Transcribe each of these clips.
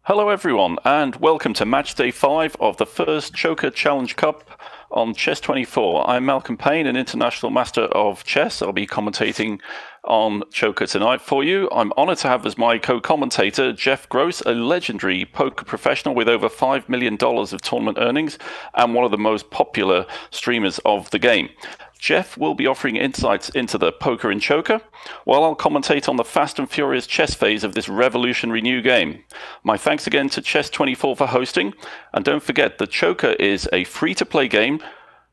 Hello, everyone, and welcome to match day 5 of the first Choker Challenge Cup on Chess24. I'm Malcolm Payne, an international master of chess. I'll be commentating on Choker tonight for you. I'm honored to have as my co-commentator Jeff Gross, a legendary poker professional with over $5 million of tournament earnings and one of the most popular streamers of the game. Jeff will be offering insights into the poker in Choker, while I'll commentate on the fast and furious chess phase of this revolutionary new game. My thanks again to Chess24 for hosting, and don't forget that Choker is a free-to-play game.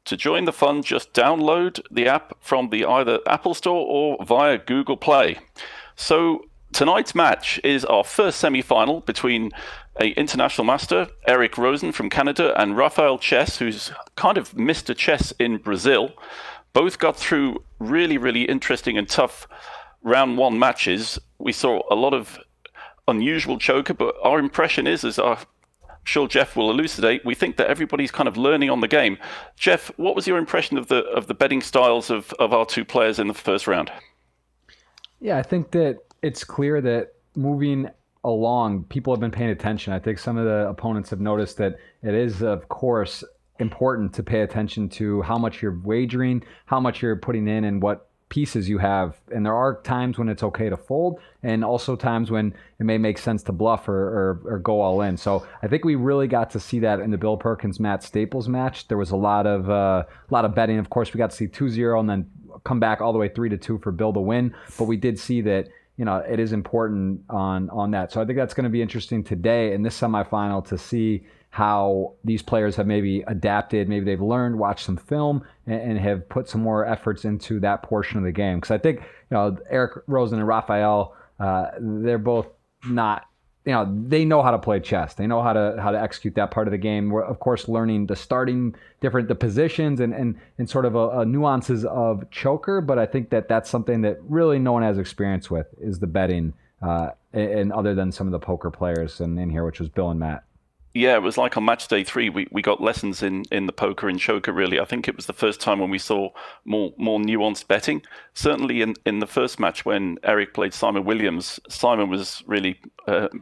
To join the fun, just download the app from the either Apple Store or via Google Play. So tonight's match is our first semi-final between an international master, Eric Rosen from Canada, and Raffael Chess, who's kind of Mr. Chess in Brazil. Both got through really, really interesting and tough round one matches. We saw a lot of unusual Choker, but our impression is, as I'm sure Jeff will elucidate, we think that everybody's kind of learning on the game. Jeff, what was your impression of the betting styles of our two players in the first round? Yeah, I think that it's clear that moving along, people have been paying attention. I think some of the opponents have noticed that it is, of course, important to pay attention to how much you're wagering, how much you're putting in, and what pieces you have. And there are times when it's okay to fold, and also times when it may make sense to bluff or go all in. So I think we really got to see that in the Bill Perkins Matt Staples match. There was a lot of betting. Of course, we got to see 2-0 and then come back all the way 3-2 for Bill to win. But we did see that it is important on that. So I think that's going to be interesting today in this semifinal to see how these players have maybe adapted, maybe they've learned, watched some film, and have put some more efforts into that portion of the game. Because I think, Eric Rosen and Raffael, they're both not, they know how to play chess. They know how to execute that part of the game. We're, of course, learning the positions and sort of a nuances of Choker. But I think that's something that really no one has experience with is the betting, and other than some of the poker players in here, which was Bill and Matt. Yeah, it was like on match day 3, we got lessons in the poker in Choker, really. I think it was the first time when we saw more nuanced betting. Certainly in the first match when Eric played Simon Williams, Simon was really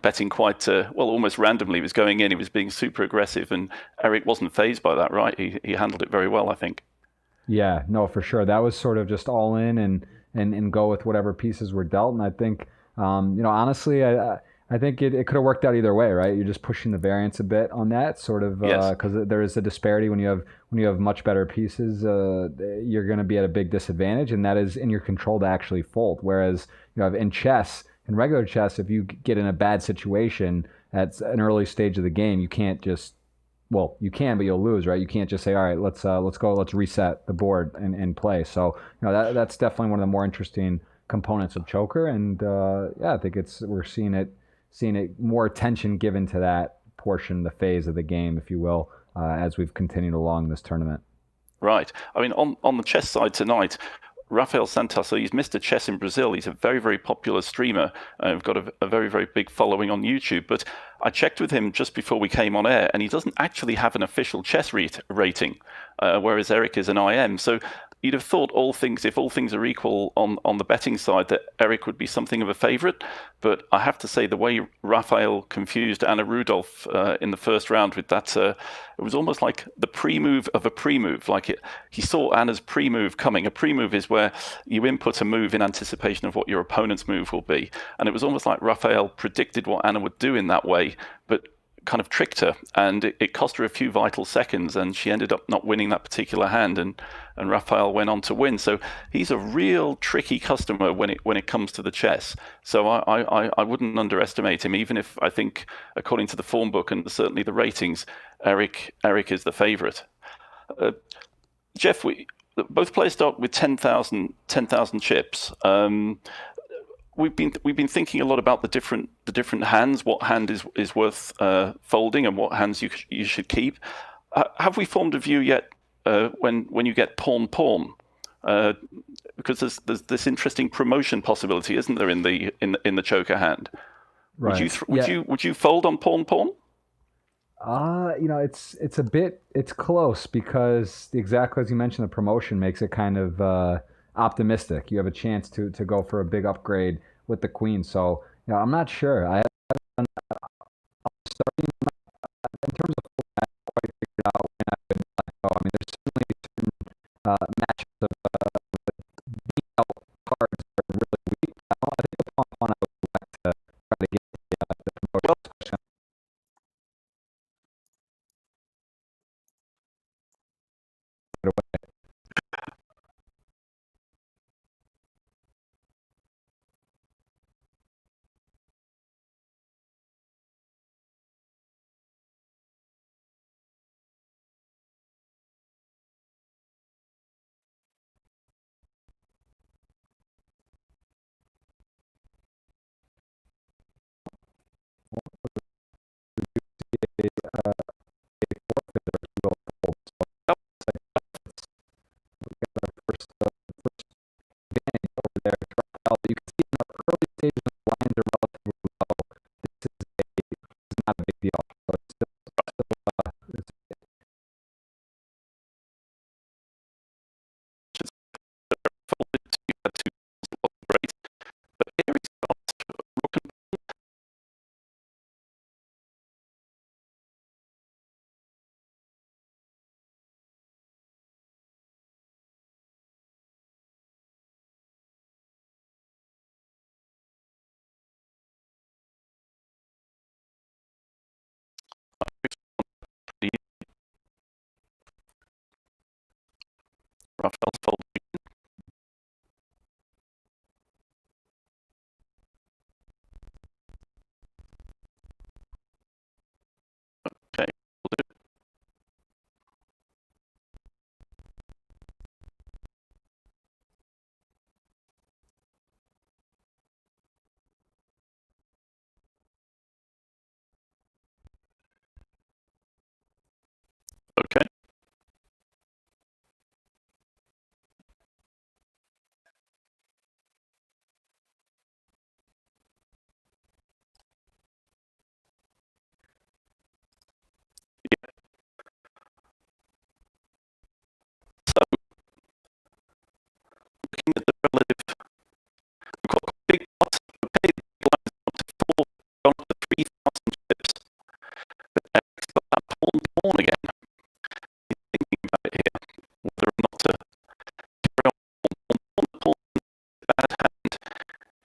betting quite, almost randomly. He was going in, he was being super aggressive, and Eric wasn't fazed by that, right? He handled it very well, I think. Yeah, no, for sure. That was sort of just all in and go with whatever pieces were dealt. And I think, honestly, I think it could have worked out either way, right? You're just pushing the variance a bit on that, sort of, because there is a disparity when you have much better pieces. You're going to be at a big disadvantage, and that is in your control to actually fold. Whereas in chess, in regular chess, if you get in a bad situation at an early stage of the game, you can't just you can, but you'll lose, right? You can't just say, all right, let's go, let's reset the board and play. So that's definitely one of the more interesting components of Choker, and I think we're seeing it more attention given to that portion, the phase of the game, if you will, as we've continued along this tournament. Right. I mean, on the chess side tonight, Raffael Santos, so he's Mr. Chess in Brazil. He's a very, very popular streamer. We've got a very, very big following on YouTube. But I checked with him just before we came on air, and he doesn't actually have an official chess rating, whereas Eric is an IM. So you'd have thought if all things are equal on the betting side, that Eric would be something of a favorite. But I have to say, the way Raphael confused Anna Rudolph in the first round with that, it was almost like the pre-move of a pre-move. He saw Anna's pre-move coming. A pre-move is where you input a move in anticipation of what your opponent's move will be. And it was almost like Raphael predicted what Anna would do in that way, but kind of tricked her, and it cost her a few vital seconds, and she ended up not winning that particular hand, and Raphael went on to win. So he's a real tricky customer when it comes to the chess. So I wouldn't underestimate him, even if I think, according to the form book and certainly the ratings, Eric is the favorite. Jeff, both players start with 10,000 chips. We've been thinking a lot about the different hands, what hand is worth folding, and what hands you should keep. Have we formed a view yet when you get pawn? Because there's this interesting promotion possibility, isn't there, in the Choker hand? Right. Would you fold on pawn? It's close because exactly as you mentioned, the promotion makes it kind of optimistic. You have a chance to go for a big upgrade with the queen. So I'm not sure. I starting in terms of format, I quite figured out when I would let go. I mean, there's certainly certain matchups of beat out cards that are really weak. I think upon one I would like to try to get the promotion, especially right away. You can see in the early stages the lines are relatively low. This is not a big deal. So it's still Raphael's fold. Okay, we'll do. Okay. Yeah. So, looking at the relative, we've got big pots. Okay, the big line is up to 4, gone up to 3,000 pips. But Eric's got that pawn again. He's thinking about it here, whether or not to carry on pawn, bad hand.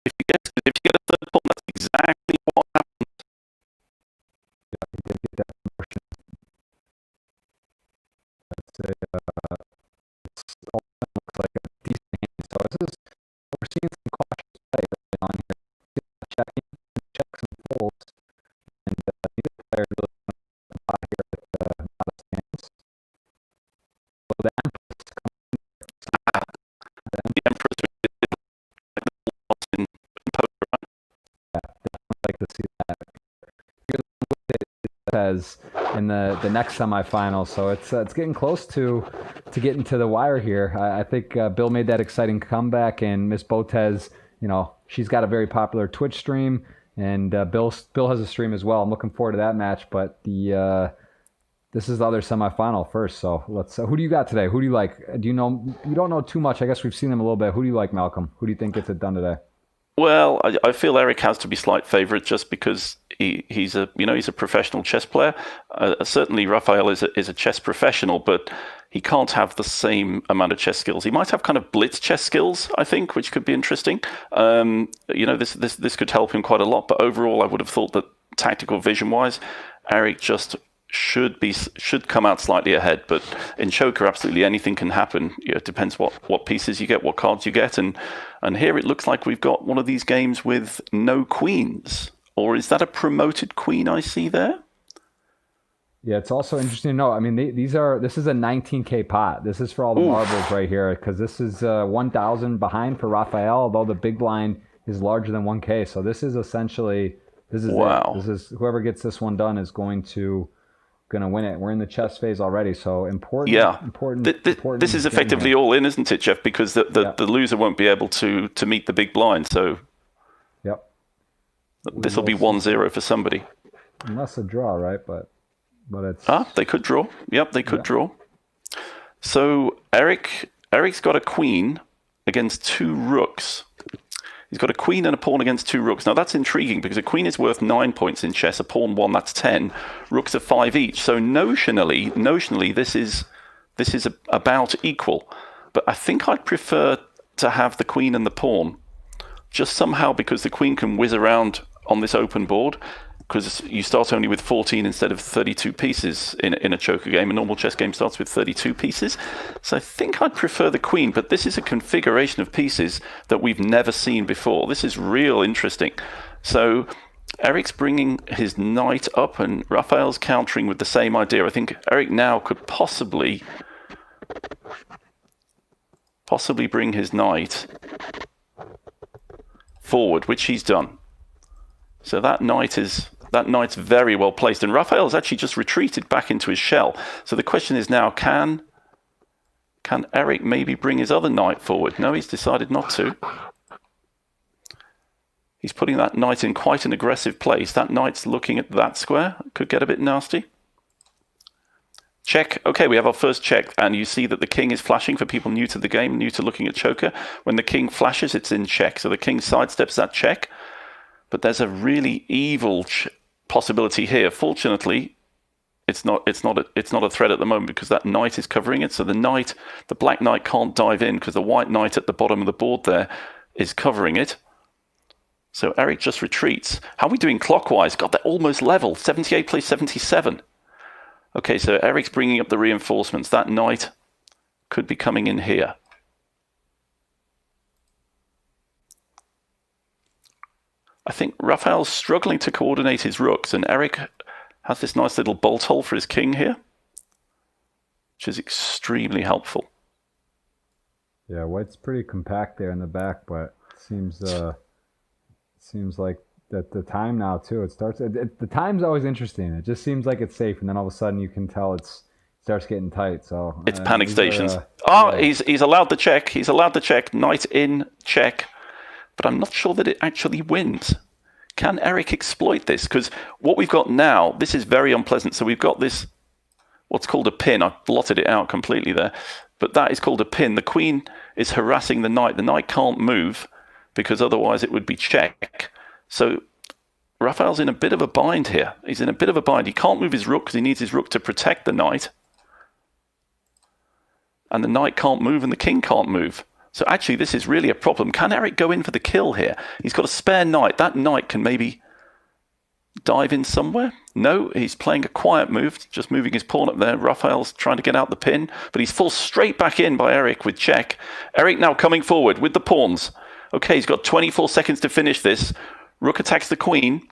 If you get a third pawn, that's exactly what happens. Yeah, he did get that promotion. It's looks like a decent hand. So we're seeing some cautious play early on here. Checking, checks and folds, and neither player is really going to buy here with modest hands. So the Empress comes in. The Emperor's in poker, right? Yeah, definitely like to see that. Here's what it says in the next semifinal, so it's getting close to getting to the wire here. I think Bill made that exciting comeback, and Miss Botez, she's got a very popular Twitch stream, and Bill has a stream as well. I'm looking forward to that match, but this is the other semifinal first. So let's. Who do you got today? Who do you like? You don't know too much. I guess we've seen them a little bit. Who do you like, Malcolm? Who do you think gets it done today? Well, I feel Eric has to be slight favourite just because he's a professional chess player. Certainly, Raphael is a chess professional, but he can't have the same amount of chess skills. He might have kind of blitz chess skills, I think, which could be interesting. This could help him quite a lot. But overall, I would have thought that tactical vision-wise, Eric just should come out slightly ahead, but in Choker, absolutely anything can happen. It depends what pieces you get, what cards you get, and here it looks like we've got one of these games with no queens, or is that a promoted queen I see there? Yeah, it's also interesting to know. I mean, this is a 19K pot. This is for all the marbles right here, because this is 1,000 behind for Raphael, although the big blind is larger than 1K. So this is essentially wow. This is whoever gets this one done is going to win it. We're in the chess phase already, so important. Yeah, important. This is effectively all in, isn't it, Jeff? Because the loser won't be able to meet the big blind. So yep, this will be 1-0 for somebody. Unless a draw, right? But it's they could draw. Yep, they could draw. So Eric's got a queen against 2 rooks. He's got a queen and a pawn against 2 rooks. Now that's intriguing because a queen is worth 9 points in chess, a pawn 1, that's 10. Rooks are 5 each. So notionally, this is about equal. But I think I'd prefer to have the queen and the pawn, just somehow because the queen can whiz around on this open board, because you start only with 14 instead of 32 pieces in a choker game. A normal chess game starts with 32 pieces. So I think I'd prefer the queen, but this is a configuration of pieces that we've never seen before. This is real interesting. So Eric's bringing his knight up and Raffael's countering with the same idea. I think Eric now could possibly bring his knight forward, which he's done. So that knight's very well placed, and Raffael's actually just retreated back into his shell. So the question is now, can Eric maybe bring his other knight forward? No, he's decided not to. He's putting that knight in quite an aggressive place. That knight's looking at that square. Could get a bit nasty. Check. Okay, we have our first check, and you see that the king is flashing for people new to the game, new to looking at choker. When the king flashes, it's in check. So the king sidesteps that check. But there's a really evil possibility here. Fortunately, it's not a threat at the moment because that knight is covering it. So the black knight can't dive in because the white knight at the bottom of the board there is covering it. So Eric just retreats. How are we doing clockwise? God, they're almost level. 78 plays 77. Okay, so Eric's bringing up the reinforcements. That knight could be coming in here. I think Raffael's struggling to coordinate his rooks, and Eric has this nice little bolt hole for his king here, which is extremely helpful. Yeah, white's pretty compact there in the back, but seems like that the time now too. It starts. The time's always interesting. It just seems like it's safe, and then all of a sudden you can tell it starts getting tight. So it's panic stations. Yeah. He's allowed the check. He's allowed the check. Knight in check. But I'm not sure that it actually wins. Can Eric exploit this? Because what we've got now, this is very unpleasant. So we've got this, what's called a pin. I've blotted it out completely there. But that is called a pin. The queen is harassing the knight. The knight can't move because otherwise it would be check. So Raffael's in a bit of a bind here. He's in a bit of a bind. He can't move his rook because he needs his rook to protect the knight. And the knight can't move and the king can't move. So actually, this is really a problem. Can Eric go in for the kill here? He's got a spare knight. That knight can maybe dive in somewhere. No, he's playing a quiet move, just moving his pawn up there. Raffael's trying to get out the pin, but he's forced straight back in by Eric with check. Eric now coming forward with the pawns. Okay, he's got 24 seconds to finish this. Rook attacks the queen.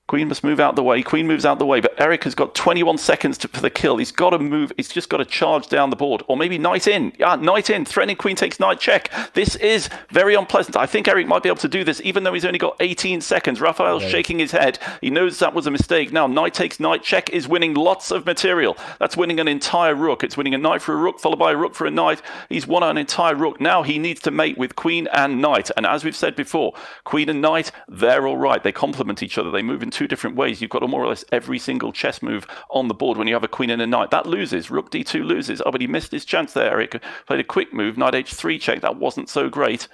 Queen must move out the way. Queen moves out the way, but Eric has got 21 seconds for the kill. He's got to move. He's just got to charge down the board. Or maybe knight in. Yeah, knight in. Threatening queen takes knight check. This is very unpleasant. I think Eric might be able to do this, even though he's only got 18 seconds. Raphael's shaking his head. He knows that was a mistake. Now, knight takes knight check is winning lots of material. That's winning an entire rook. It's winning a knight for a rook, followed by a rook for a knight. He's won an entire rook. Now he needs to mate with queen and knight. And as we've said before, queen and knight, they're all right. They complement each other. They move in 2 different ways. You've got more or less every single chess move on the board when you have a queen and a knight. That loses. Rook d2 loses. Oh, but he missed his chance there, Eric. Played a quick move, knight h3 check. That wasn't so great.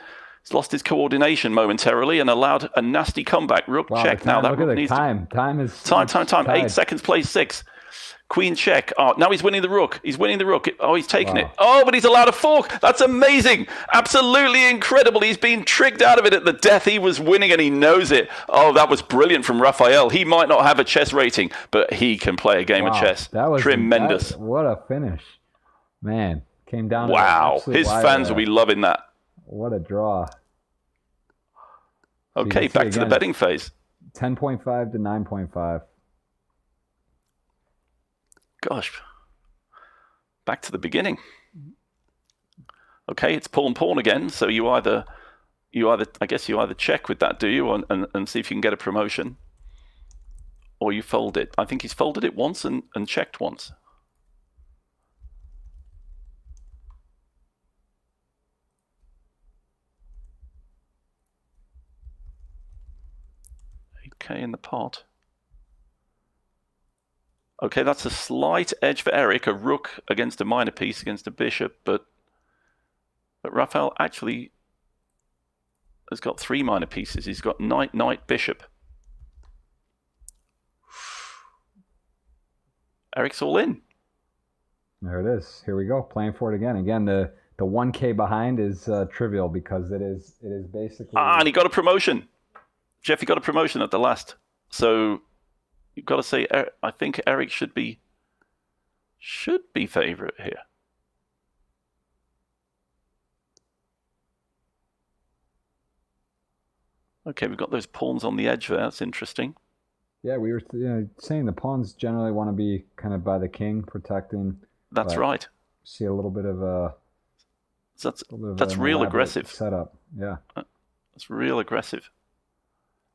He's lost his coordination momentarily and allowed a nasty comeback. Rook check. Now that rook needs time. Time is time. Tied. 8 seconds, plays 6. Queen check. Oh, now he's winning the rook. He's winning the rook. Oh, he's taking it. Oh, but he's allowed a fork. That's amazing. Absolutely incredible. He's been tricked out of it at the death. He was winning and he knows it. Oh, that was brilliant from Raffael. He might not have a chess rating, but he can play a game of chess. That was tremendous. What a finish. Man, came down. Wow. His fans will be loving that. What a draw. Okay, back to the betting phase. 10.5 to 9.5. Gosh, back to the beginning. Okay, it's pawn again. So you either check with that, do you, and see if you can get a promotion, or you fold it. I think he's folded it once and checked once. Okay, in the pot. Okay, that's a slight edge for Eric, a rook against a minor piece, against a bishop, but Raffael actually has got 3 minor pieces. He's got knight, knight, bishop. Eric's all in. There it is. Here we go. Playing for it again. Again, the 1K behind is trivial because it is basically. And he got a promotion. Jeff, he got a promotion at the last. So you've got to say, I think Eric should be favorite here. Okay, we've got those pawns on the edge there. That's interesting. Yeah, we were saying the pawns generally want to be kind of by the king, protecting. That's right. See a little bit of a. That's real aggressive setup. Yeah, that's real aggressive.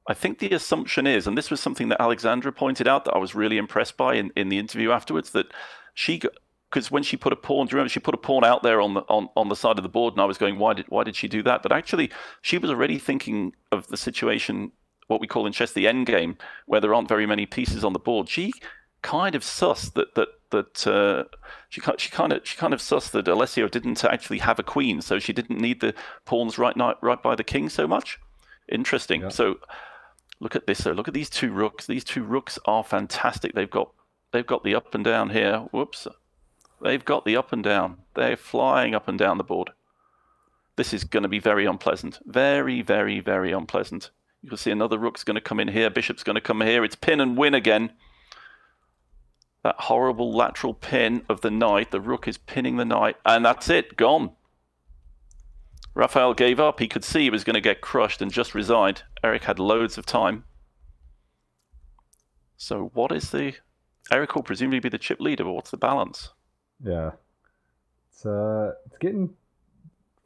I think the assumption is, and this was something that Alexandra pointed out that I was really impressed by in the interview afterwards, that because when she put a pawn, do you remember she put a pawn out there on the side of the board, and I was going, why did she do that? But actually, she was already thinking of the situation, what we call in chess the end game, where there aren't very many pieces on the board. She kind of sussed she kind of sussed that Alessio didn't actually have a queen, so she didn't need the pawns right by the king so much. Interesting. Yeah. So look at this. So look at these 2 rooks. These 2 rooks are fantastic. They've got the up and down here. Whoops. They've got the up and down. They're flying up and down the board. This is going to be very unpleasant. Very, very, very unpleasant. You can see another rook's going to come in here. Bishop's going to come here. It's pin and win again. That horrible lateral pin of the knight. The rook is pinning the knight. And that's it. Gone. Raffael gave up. He could see he was going to get crushed and just resigned. Eric had loads of time. So what is Eric will presumably be the chip leader, but what's the balance? Yeah. It's getting...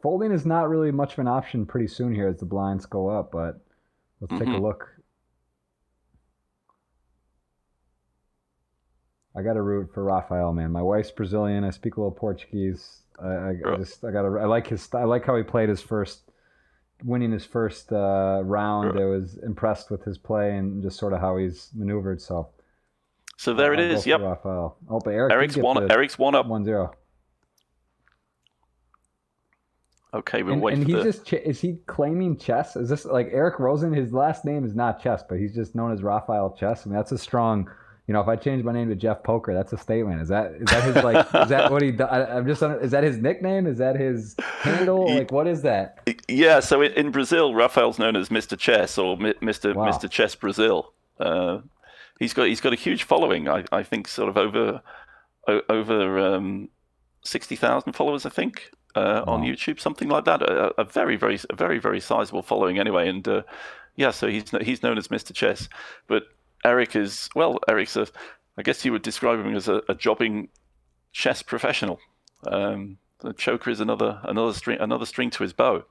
Folding is not really much of an option pretty soon here as the blinds go up, but let's take a look. I got to root for Raffael, man. My wife's Brazilian. I speak a little Portuguese. I like how he played winning his first round. I was impressed with his play and just sort of how he's maneuvered. So there it is. Yep. Raffael. Oh, but Eric's one up. 1-0. Okay, we'll wait. And is he claiming chess? Is this like Eric Rosen? His last name is not chess, but he's just known as Raffael Chess. I mean, that's a strong. If I change my name to Jeff Poker, that's a statement. Is that his like? Is that what he? Is that his nickname? Is that his handle? Like, what is that? Yeah. So in Brazil, Rafael's known as Mr. Chess or Mr. Chess Brazil. He's got a huge following. I think sort of over 60,000 followers. I think on YouTube, something like that. A very very sizable following anyway. And so he's known as Mr. Chess, but. Eric's I guess you would describe him as a jobbing chess professional. The choker is another string to his bow.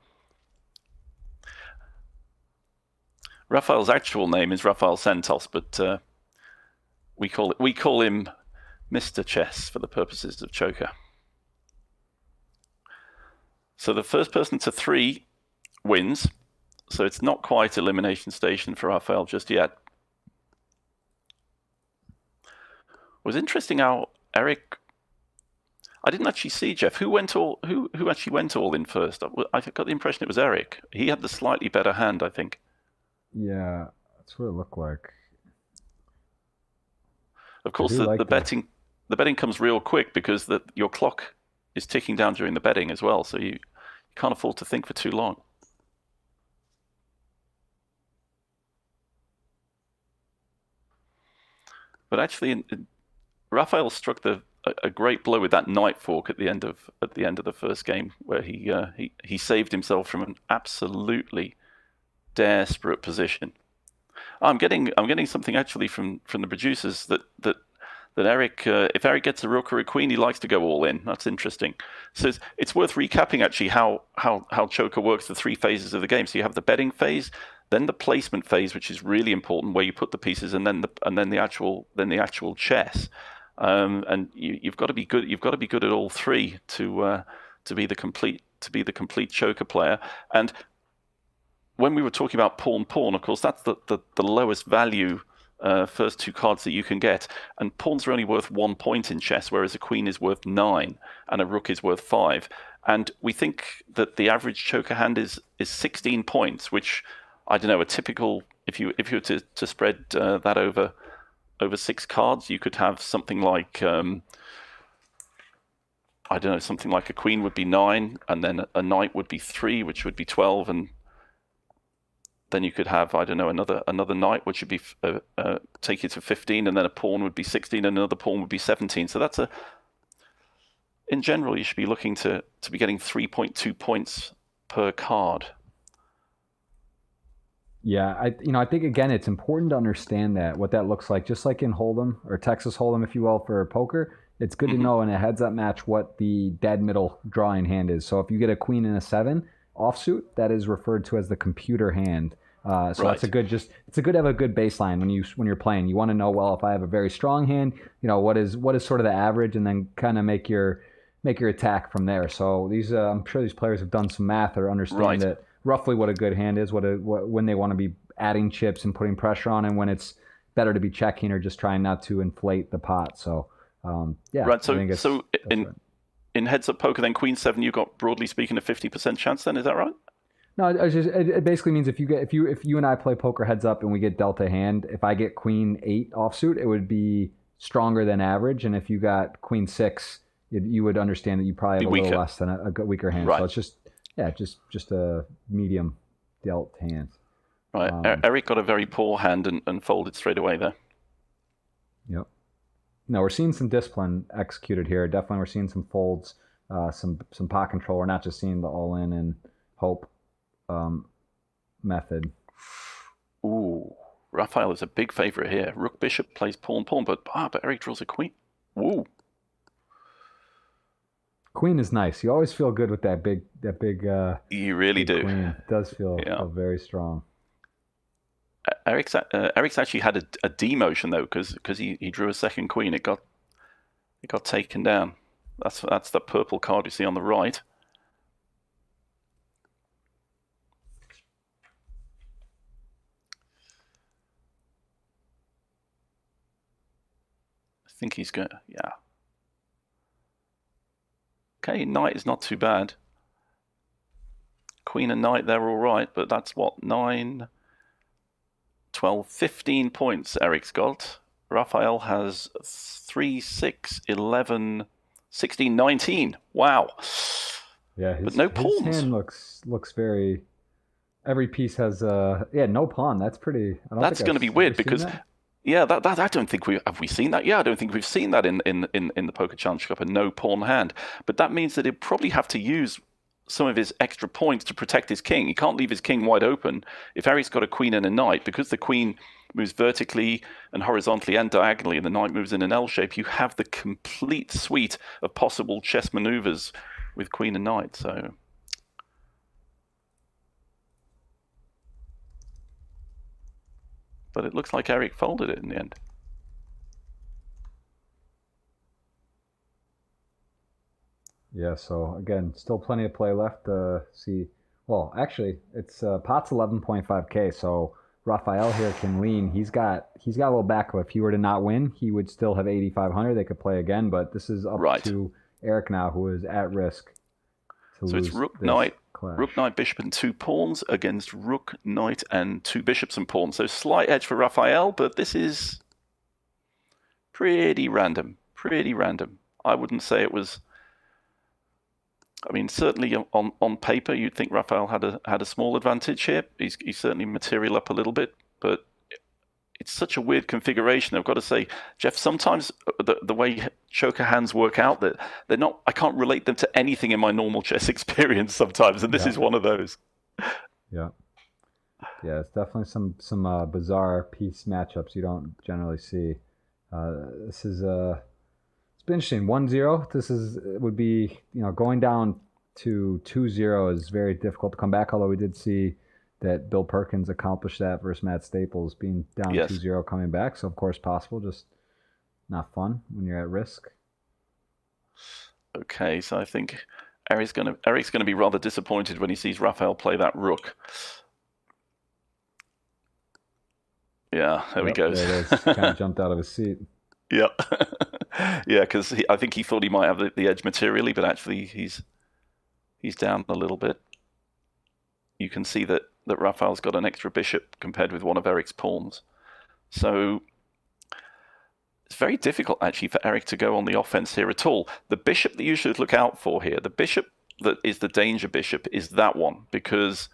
Rafael's actual name is Raffael Santos, but we call him Mr. Chess for the purposes of choker. So the first person to 3 wins. So it's not quite elimination station for Raffael just yet. It was interesting how Eric. I didn't actually see Jeff. Who actually went all in first? I got the impression it was Eric. He had the slightly better hand, I think. Yeah, that's what it looked like. Of course, the betting comes real quick because your clock is ticking down during the betting as well, so you can't afford to think for too long. But actually, Raffael struck a great blow with that knight fork at the end of the first game, where he saved himself from an absolutely desperate position. I'm getting something actually from the producers that Eric, if Eric gets a rook or a queen, he likes to go all in. That's interesting. So it's worth recapping actually how choker works, the 3 phases of the game. So you have the betting phase, then the placement phase, which is really important, where you put the pieces, and then the actual chess. And you've got to be good. You've got to be good at all 3 to be the complete choker player. And when we were talking about pawn, of course, that's the lowest value first 2 cards that you can get. And pawns are only worth 1 point in chess, whereas a queen is worth 9 and a rook is worth 5. And we think that the average choker hand is 16 points, which, I don't know, a typical, if you were to spread that over 6 cards, you could have something like, I don't know, something like a queen would be 9, and then a knight would be 3, which would be 12, and then you could have, I don't know, another knight, which would be take you to 15, and then a pawn would be 16, and another pawn would be 17. So that's in general, you should be looking to be getting 3.2 points per card. Yeah, I think again, it's important to understand what that looks like. Just like in Hold'em or Texas Hold'em, if you will, for poker, it's good to know in a heads-up match what the dead middle drawing hand is. So if you get a queen and a 7 offsuit, that is referred to as the computer hand. So that's it's a good to have a good baseline when you're playing. You want to know, well, if I have a very strong hand, what is sort of the average, and then kind of make your attack from there. So I'm sure these players have done some math or understand that roughly what a good hand is, when they want to be adding chips and putting pressure on, and when it's better to be checking or just trying not to inflate the pot. So right. So in heads up poker, then queen 7, you got, broadly speaking, a 50% chance. Then is that right? No, it basically means if you and I play poker heads up and we get dealt a hand, if I get queen 8 offsuit, it would be stronger than average, and if you got queen 6, you would understand that you probably have a little less than a weaker hand. Right. So it's just a medium dealt hand. Right. Eric got a very poor hand and folded straight away there. Yep. No, we're seeing some discipline executed here. Definitely, we're seeing some folds, some pot control. We're not just seeing the all in and hope method. Ooh, Raffael is a big favorite here. Rook bishop plays pawn, but Eric draws a queen. Ooh. Queen is nice. You always feel good with that big. You really do. Queen. It does feel very strong. Eric's actually had a demotion though, because he drew a second queen. It got taken down. That's the purple card you see on the right. I think he's going. Yeah. Okay, knight is not too bad. Queen and knight, they're all right, but that's what, 9, 12, 15 points Eric's got. Raffael has 3, 6, 11, 16, 19. Wow. Yeah, but no pawns. His hand looks very. Every piece has no pawn. That's pretty. That's going to be weird because. Yeah, that I don't think have we seen that? Yeah, I don't think we've seen that in the Poker Challenge Cup, a no pawn hand. But that means that he'll probably have to use some of his extra points to protect his king. He can't leave his king wide open. If Eric's got a queen and a knight, because the queen moves vertically and horizontally and diagonally, and the knight moves in an L shape, you have the complete suite of possible chess maneuvers with queen and knight. So. But it looks like Eric folded it in the end. Yeah, so again, still plenty of play left to see. Well, actually, it's pot's 11.5K, so Raffael here can lean. He's got a little backup. If he were to not win, he would still have 8,500. They could play again, but this is up to Eric now, who is at risk to lose. So it's rook knight. Rook, knight, bishop, and 2 pawns against rook, knight, and 2 bishops and pawns. So slight edge for Raffael, but this is pretty random. Pretty random. I wouldn't say it was. I mean, certainly on paper, you'd think Raffael had a small advantage here. He's certainly material up a little bit, but it's such a weird configuration. I've got to say, Jeff, sometimes the way choker hands work out, that they're not. I can't relate them to anything in my normal chess experience sometimes, and this is one of those. Yeah, it's definitely some bizarre piece matchups you don't generally see. This is it's been interesting. 1-0. This would be going down to 2-0 is very difficult to come back. Although we did see that Bill Perkins accomplished that versus Matt Staples, being down 2-0 coming back. So, of course, possible, just not fun when you're at risk. Okay, so I think Eric's going to be rather disappointed when he sees Raffael play that rook. Yeah, there he goes. There it is. Kind of jumped out of his seat. Yeah. Yeah, because I think he thought he might have the edge materially, but actually he's He's down a little bit. You can see that Raffael's got an extra bishop compared with one of Eric's pawns. So it's very difficult, actually, for Eric to go on the offense here at all. The bishop that you should look out for here, the bishop that is the danger bishop, is that one, because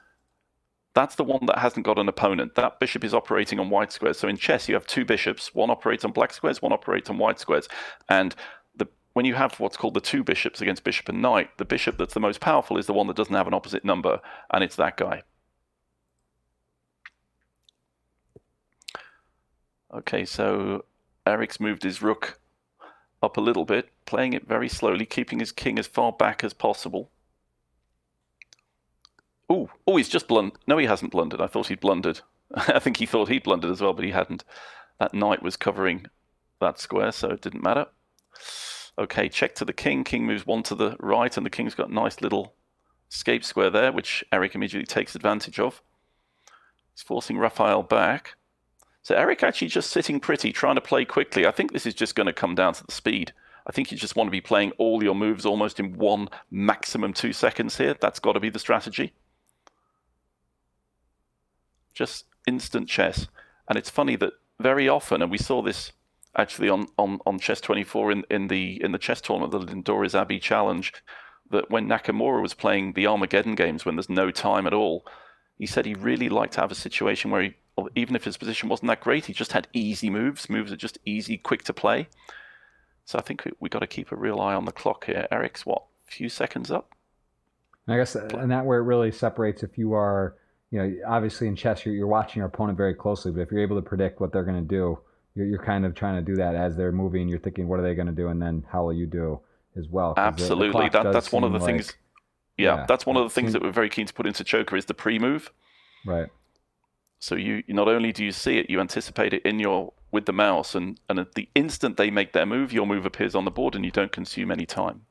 that's the one that hasn't got an opponent. That bishop is operating on white squares. So in chess, you have two bishops. One operates on black squares, one operates on white squares. And when you have what's called the two bishops against bishop and knight, the bishop that's the most powerful is the one that doesn't have an opposite number, and it's that guy. Okay, so Eric's moved his rook up a little bit, playing it very slowly, keeping his king as far back as possible. Oh, he's just blundered. No, he hasn't blundered. I thought he'd blundered. I think he thought he'd blundered as well, but he hadn't. That knight was covering that square, so it didn't matter. Okay, check to the king. King moves one to the right, and the king's got a nice little escape square there, which Eric immediately takes advantage of. He's forcing Raffael back. So Eric actually just sitting pretty, trying to play quickly. I think this is just going to come down to the speed. I think you just want to be playing all your moves almost in 1, maximum 2 seconds here. That's got to be the strategy. Just instant chess. And it's funny that very often, and we saw this actually on Chess 24 in the chess tournament, the Lindori's Abbey Challenge, that when Nakamura was playing the Armageddon games when there's no time at all, he said he really liked to have a situation where even if his position wasn't that great, he just had easy moves. Moves are just easy, quick to play. So I think we got to keep a real eye on the clock here. Eric's what, a few seconds up? I guess, and that where it really separates if you are, obviously in chess, you're watching your opponent very closely, but if you're able to predict what they're going to do, you're kind of trying to do that as they're moving. You're thinking, what are they going to do? And then how will you do as well? Absolutely. That's one of the things. Yeah, that's one of the things that we're very keen to put into Choker is the pre-move. Right. So you not only do you see it, you anticipate it with the mouse, and at the instant they make their move, your move appears on the board and you don't consume any time.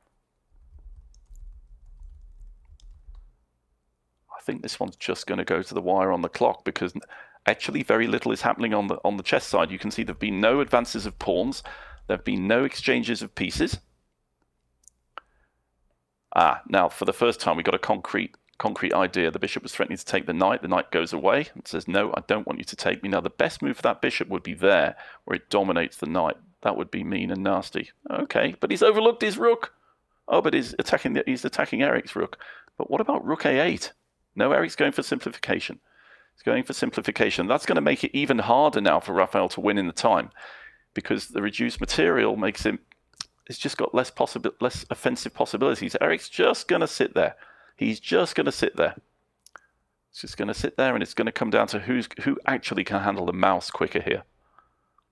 I think this one's just going to go to the wire on the clock because actually very little is happening on the chess side. You can see there have been no advances of pawns. There have been no exchanges of pieces. Now for the first time we got a concrete idea. The bishop was threatening to take the knight. The knight goes away and says, no, I don't want you to take me. Now the best move for that bishop would be there, where it dominates the knight. That would be mean and nasty. Okay, but he's overlooked his rook. Oh, but he's attacking Eric's rook. But what about rook a8? No, Eric's going for simplification. He's going for simplification. That's going to make it even harder now for Raffael to win in the time, because the reduced material makes him. It's just got less offensive possibilities. Eric's just going to sit there. He's just going to sit there. It's just going to sit there, and it's going to come down to who actually can handle the mouse quicker here.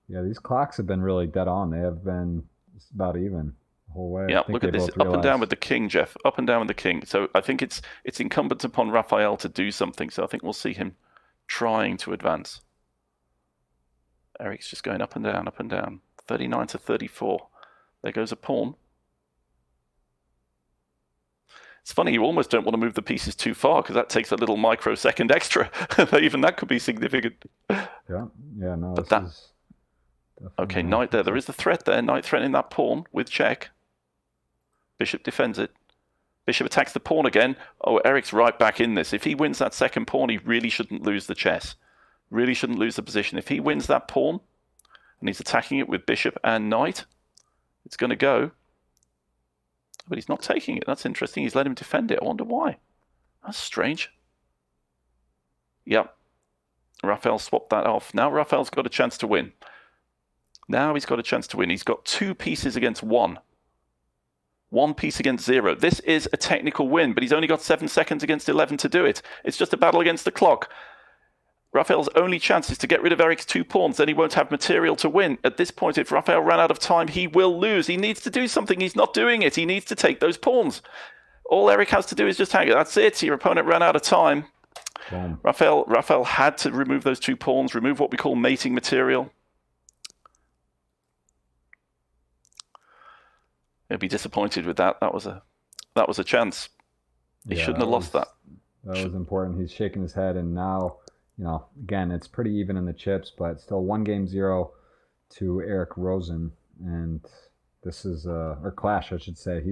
Yeah, these clocks have been really dead on. They have been just about even the whole way. Yeah, look at this. Up and down with the king, Jeff. Up and down with the king. So I think it's incumbent upon Raffael to do something. So I think we'll see him trying to advance. Eric's just going up and down, up and down. 39 to 34. There goes a pawn. It's funny, you almost don't want to move the pieces too far because that takes a little microsecond extra. Even that could be significant. Yeah, no. Okay, knight there. There is the threat there. Knight threatening that pawn with check. Bishop defends it. Bishop attacks the pawn again. Oh, Eric's right back in this. If he wins that second pawn, he really shouldn't lose the chess. Really shouldn't lose the position. If he wins that pawn, and he's attacking it with bishop and knight, it's going to go. But he's not taking it. That's interesting. He's let him defend it. I wonder why. That's strange. Yep. Raffael swapped that off. Now Raffael's got a chance to win. Now he's got a chance to win. He's got 2 pieces against 1. 1 piece against 0. This is a technical win, but he's only got 7 seconds against 11 to do it. It's just a battle against the clock. Raffael's only chance is to get rid of Eric's 2 pawns, then he won't have material to win. At this point, if Raffael ran out of time, he will lose. He needs to do something. He's not doing it. He needs to take those pawns. All Eric has to do is just hang it. That's it. Your opponent ran out of time. Raffael had to remove those 2 pawns, remove what we call mating material. He'll be disappointed with that. That was a chance. He shouldn't have lost that. That was important. He's shaking his head, and now, again, it's pretty even in the chips, but still 1-0 to Eric Rosen, and this is or Clash, I should say.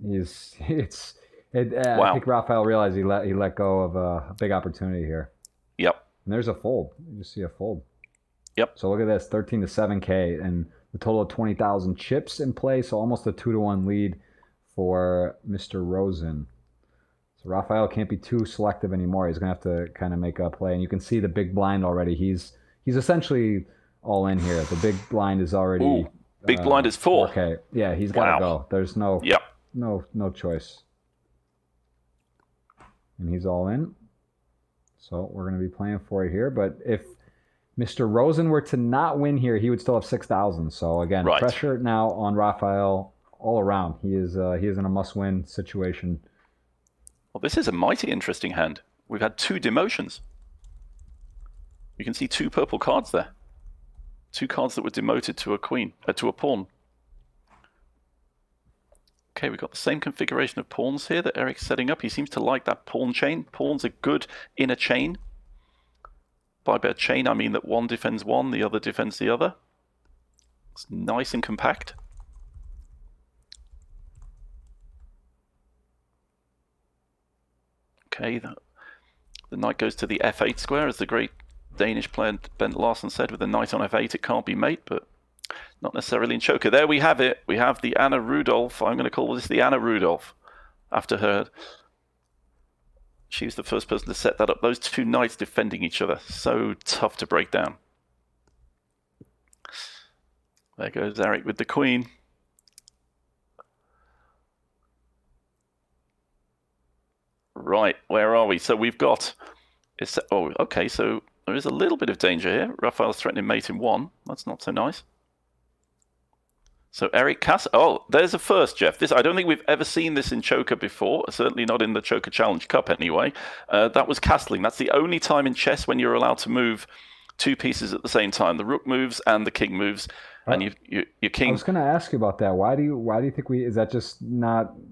It's I Wow. think Raphael realized he let go of a big opportunity here. Yep. And there's a fold. You just see a fold. Yep. So look at this, 13 to 7K, and the total of 20,000 chips in play. So almost a 2-1 lead for Mr. Rosen. So Raphael can't be too selective anymore. He's gonna have to kind of make a play, and you can see the big blind already. He's essentially all in here. The big blind is already. Ooh, big blind is 4. 4K. Yeah, he's got to go. There's no Yep. no choice. And he's all in. So we're going to be playing for it here. But if Mr. Rosen were to not win here, he would still have 6,000. So again, pressure now on Raphael all around. He is in a must-win situation. Well, this is a mighty interesting hand. We've had 2 demotions. You can see 2 purple cards there. 2 cards that were demoted to a queen, to a pawn. Okay, we've got the same configuration of pawns here that Eric's setting up. He seems to like that pawn chain. Pawns are good in a chain. By a chain, I mean that one defends one, the other defends the other. It's nice and compact. Okay, the knight goes to the f8 square, as the great Danish player Bent Larsen said, with a knight on f8 it can't be mate, but not necessarily in choker. There we have it. We have the Anna Rudolph. I'm going to call this the Anna Rudolph after her. She was the first person to set that up. Those 2 knights defending each other. So tough to break down. There goes Eric with the queen. Right, where are we? So we've got... Oh, okay, so there is a little bit of danger here. Raphael's threatening mate in 1. That's not so nice. So Eric oh, there's a first, Jeff. I don't think we've ever seen this in Choker before, certainly not in the Choker Challenge Cup anyway. That was castling. That's the only time in chess when you're allowed to move 2 pieces at the same time. The rook moves and the king moves, and your king... I was going to ask you about that. Why do you think is that just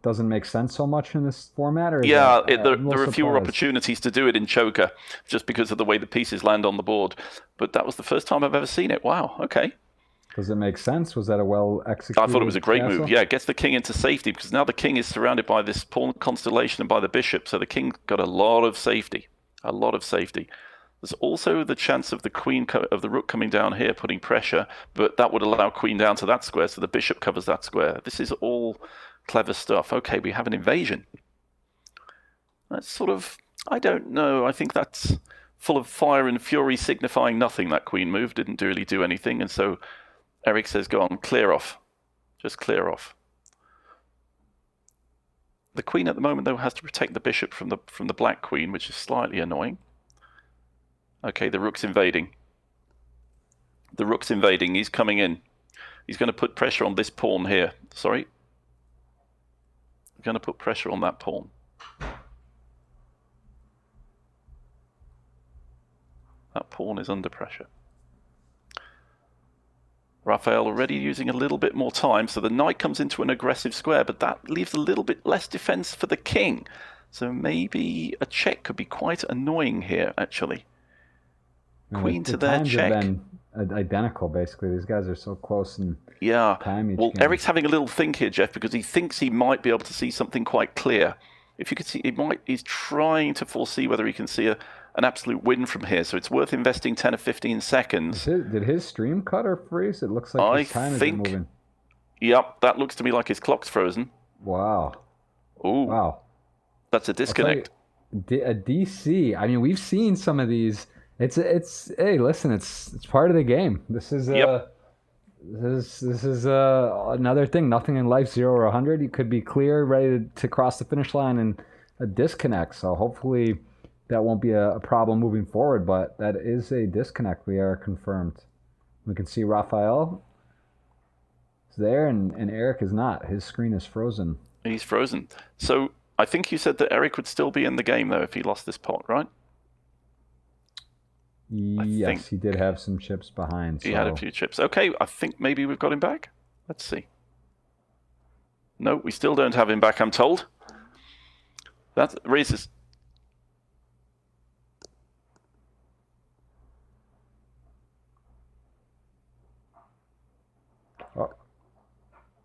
doesn't make sense so much in this format? Or there are fewer opportunities to do it in Choker, just because of the way the pieces land on the board. But that was the first time I've ever seen it. Wow, okay. Does it make sense? Was that a well-executed I thought it was a great castle? move. Yeah, it gets the king into safety, because now the king is surrounded by this pawn constellation and by the bishop, so the king got a lot of safety. A lot of safety. There's also the chance of the queen of the rook coming down here, putting pressure, but that would allow queen down to that square, so the bishop covers that square. This is all clever stuff. Okay, we have an invasion. That's sort of, I don't know, I think that's full of fire and fury, signifying nothing. That queen move didn't really do anything, and so Eric says, go on, clear off. Just clear off. The queen at the moment, though, has to protect the bishop from the black queen, which is slightly annoying. Okay, the rook's invading. The rook's invading. He's coming in. He's going to put pressure on this pawn here. Sorry. He's going to put pressure on that pawn. That pawn is under pressure. Raphael already using a little bit more time, so the knight comes into an aggressive square, but that leaves a little bit less defense for the king. So maybe a check could be quite annoying here, actually. Queen to their check. Have been identical, basically. These guys are so close in time each well, game. Eric's having a little think here, Jeff, because he thinks he might be able to see something quite clear. If you could see, he's trying to foresee whether he can see an absolute win from here, so it's worth investing 10 or 15 seconds. Did his stream cut or freeze? It looks like his time isn't moving. Yep, that looks to me like his clock's frozen. Wow. Ooh. Wow. That's a disconnect. A DC. I mean, we've seen some of these. It's hey, listen, it's part of the game. This is this is another thing. Nothing in life 0 or 100. You could be clear, ready to cross the finish line, and a disconnect. So hopefully that won't be a problem moving forward, but that is a disconnect. We are confirmed. We can see Raphael is there, and Eric is not. His screen is frozen. He's frozen. So I think you said that Eric would still be in the game, though, if he lost this pot, right? Yes, he did have some chips behind. He had a few chips. Okay, I think maybe we've got him back. Let's see. No, we still don't have him back, I'm told. That raises...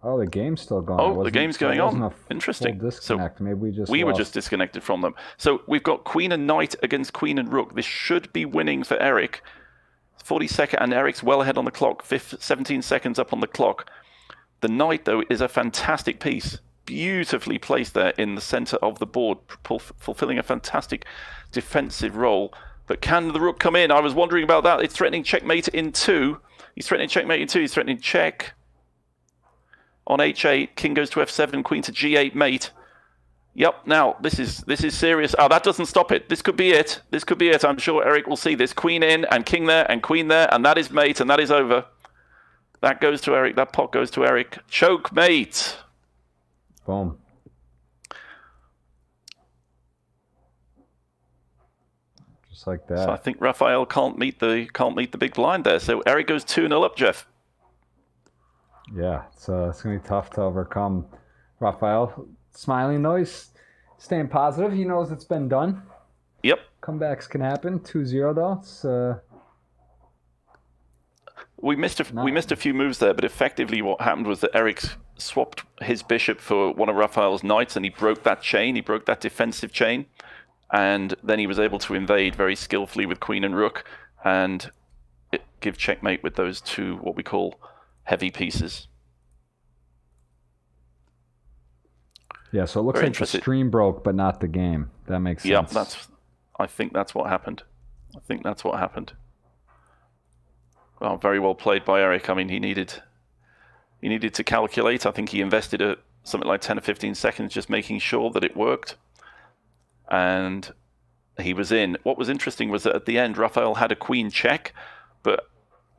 Oh, the game's still going. Oh, the game's going on. Interesting. Disconnect. So maybe we were just disconnected from them. So we've got queen and knight against queen and rook. This should be winning for Eric. 40-second, and Eric's well ahead on the clock. 17 seconds up on the clock. The knight, though, is a fantastic piece. Beautifully placed there in the center of the board, fulfilling a fantastic defensive role. But can the rook come in? I was wondering about that. It's threatening checkmate in 2. He's threatening checkmate in 2. He's threatening check. On h8, king goes to f7, queen to g8, mate. Yep, now, this is serious. Oh, that doesn't stop it. This could be it. This could be it. I'm sure Eric will see this. Queen in, and king there, and queen there, and that is mate, and that is over. That goes to Eric. That pot goes to Eric. Choke mate. Boom. Just like that. So I think Raffael can't meet the big blind there. So Eric goes 2-0 up, Jeff. Yeah, it's gonna be tough to overcome. Raffael smiling though, he's staying positive. He knows it's been done. Yep. Comebacks can happen. 2-0 though. It's we missed a few moves there, but effectively what happened was that Eric swapped his bishop for one of Raffael's knights, and he broke that chain. He broke that defensive chain, and then he was able to invade very skillfully with queen and rook, and give checkmate with those two what we call heavy pieces. Yeah, so it looks like the stream broke, but not the game. That makes sense. Yeah, I think that's what happened. Well, very well played by Eric. I mean, he needed to calculate. I think he invested something like 10 or 15 seconds just making sure that it worked. And he was in. What was interesting was that at the end, Raffael had a queen check, but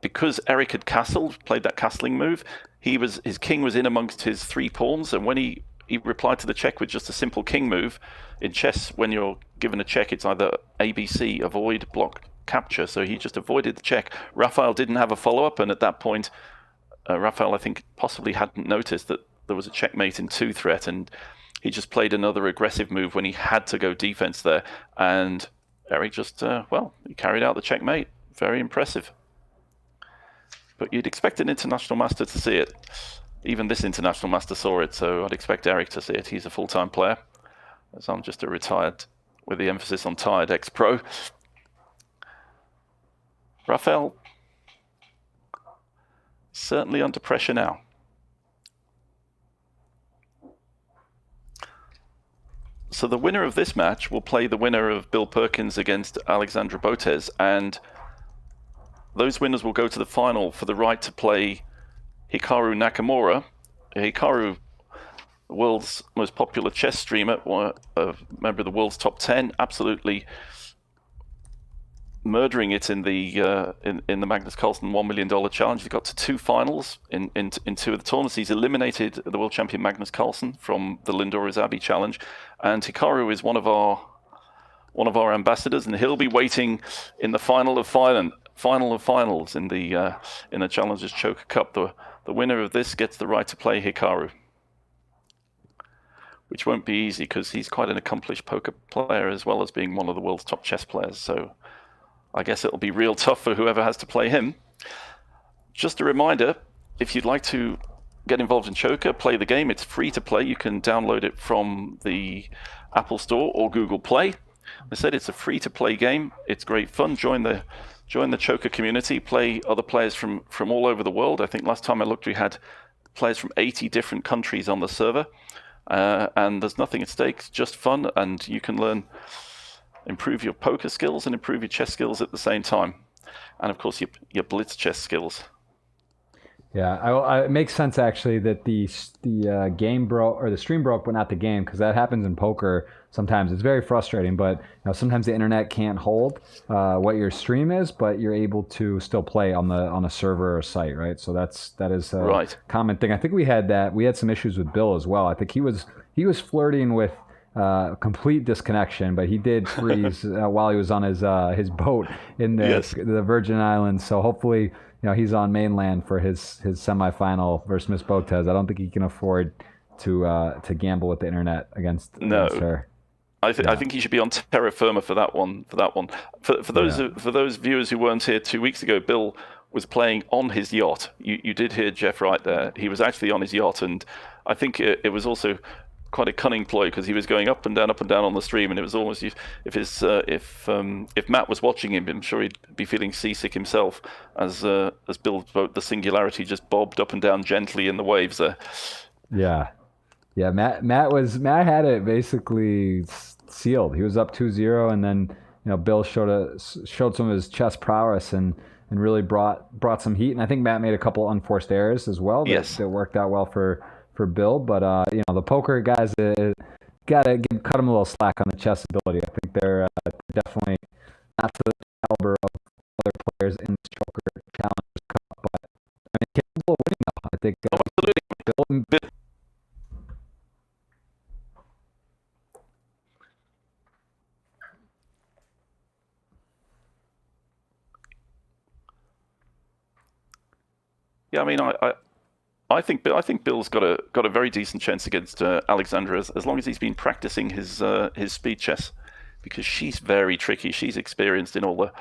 because Eric had played that castling move, his king was in amongst his 3 pawns, and when he replied to the check with just a simple king move. In chess, when you're given a check, it's either ABC, avoid, block, capture. So he just avoided the check. Raffael didn't have a follow-up, and at that point, Raffael, I think, possibly hadn't noticed that there was a checkmate in 2 threat, and he just played another aggressive move when he had to go defense there. And Eric just, he carried out the checkmate. Very impressive. But you'd expect an international master to see it. Even this international master saw it, so I'd expect Eric to see it. He's a full-time player, as I'm just a retired, with the emphasis on tired, ex-pro. Raffael, certainly under pressure now. So the winner of this match will play the winner of Bill Perkins against Alexandra Botez, and those winners will go to the final for the right to play Hikaru Nakamura. Hikaru, the world's most popular chess streamer, a member of the world's top 10, absolutely murdering it in the Magnus Carlsen $1 million challenge. He got to 2 finals in 2 of the tournaments. He's eliminated the world champion Magnus Carlsen from the Lindor Izabi challenge, and Hikaru is one of our ambassadors, and he'll be waiting in the final of finals in the Challengers Choker Cup. The winner of this gets the right to play Hikaru, which won't be easy because he's quite an accomplished poker player as well as being one of the world's top chess players. So I guess it'll be real tough for whoever has to play him. Just a reminder, if you'd like to get involved in Choker, play the game. It's free to play. You can download it from the Apple Store or Google Play. I said it's a free-to-play game. It's great fun. Join the Choker community. Play other players from all over the world. I think last time I looked, we had players from 80 different countries on the server. And there's nothing at stake. It's just fun, and you can improve your poker skills and improve your chess skills at the same time. And of course, your blitz chess skills. Yeah, it makes sense actually that the game broke or the stream broke, but not the game, because that happens in poker sometimes. It's very frustrating, but sometimes the internet can't hold what your stream is, but you're able to still play on a server or site, right? So that is a right. Common thing. I think we had some issues with Bill as well. I think he was flirting with complete disconnection, but he did freeze while he was on his boat in the Virgin Islands. So hopefully, he's on mainland for his semifinal versus Miss Botez. I don't think he can afford to gamble with the internet against her. I think he should be on terra firma for that one. For those viewers who weren't here 2 weeks ago, Bill was playing on his yacht. You did hear Jeff right there. He was actually on his yacht, and I think it was also quite a cunning ploy because he was going up and down on the stream, and it was almost if Matt was watching him, I'm sure he'd be feeling seasick himself as Bill's boat, the Singularity, just bobbed up and down gently in the waves there. Yeah. Matt had it basically sealed. He was up 2-0, and then Bill showed some of his chess prowess and really brought some heat. And I think Matt made a couple unforced errors as well that worked out well for Bill. But the poker guys gotta cut them a little slack on the chess ability. I think they're definitely not to the caliber of other players in the Joker Challengers Cup. But I mean, capable of winning though. I think Bill. Yeah, I mean, I think Bill's got a very decent chance against Alexandra as long as he's been practicing his speed chess, because she's very tricky. She's experienced in all the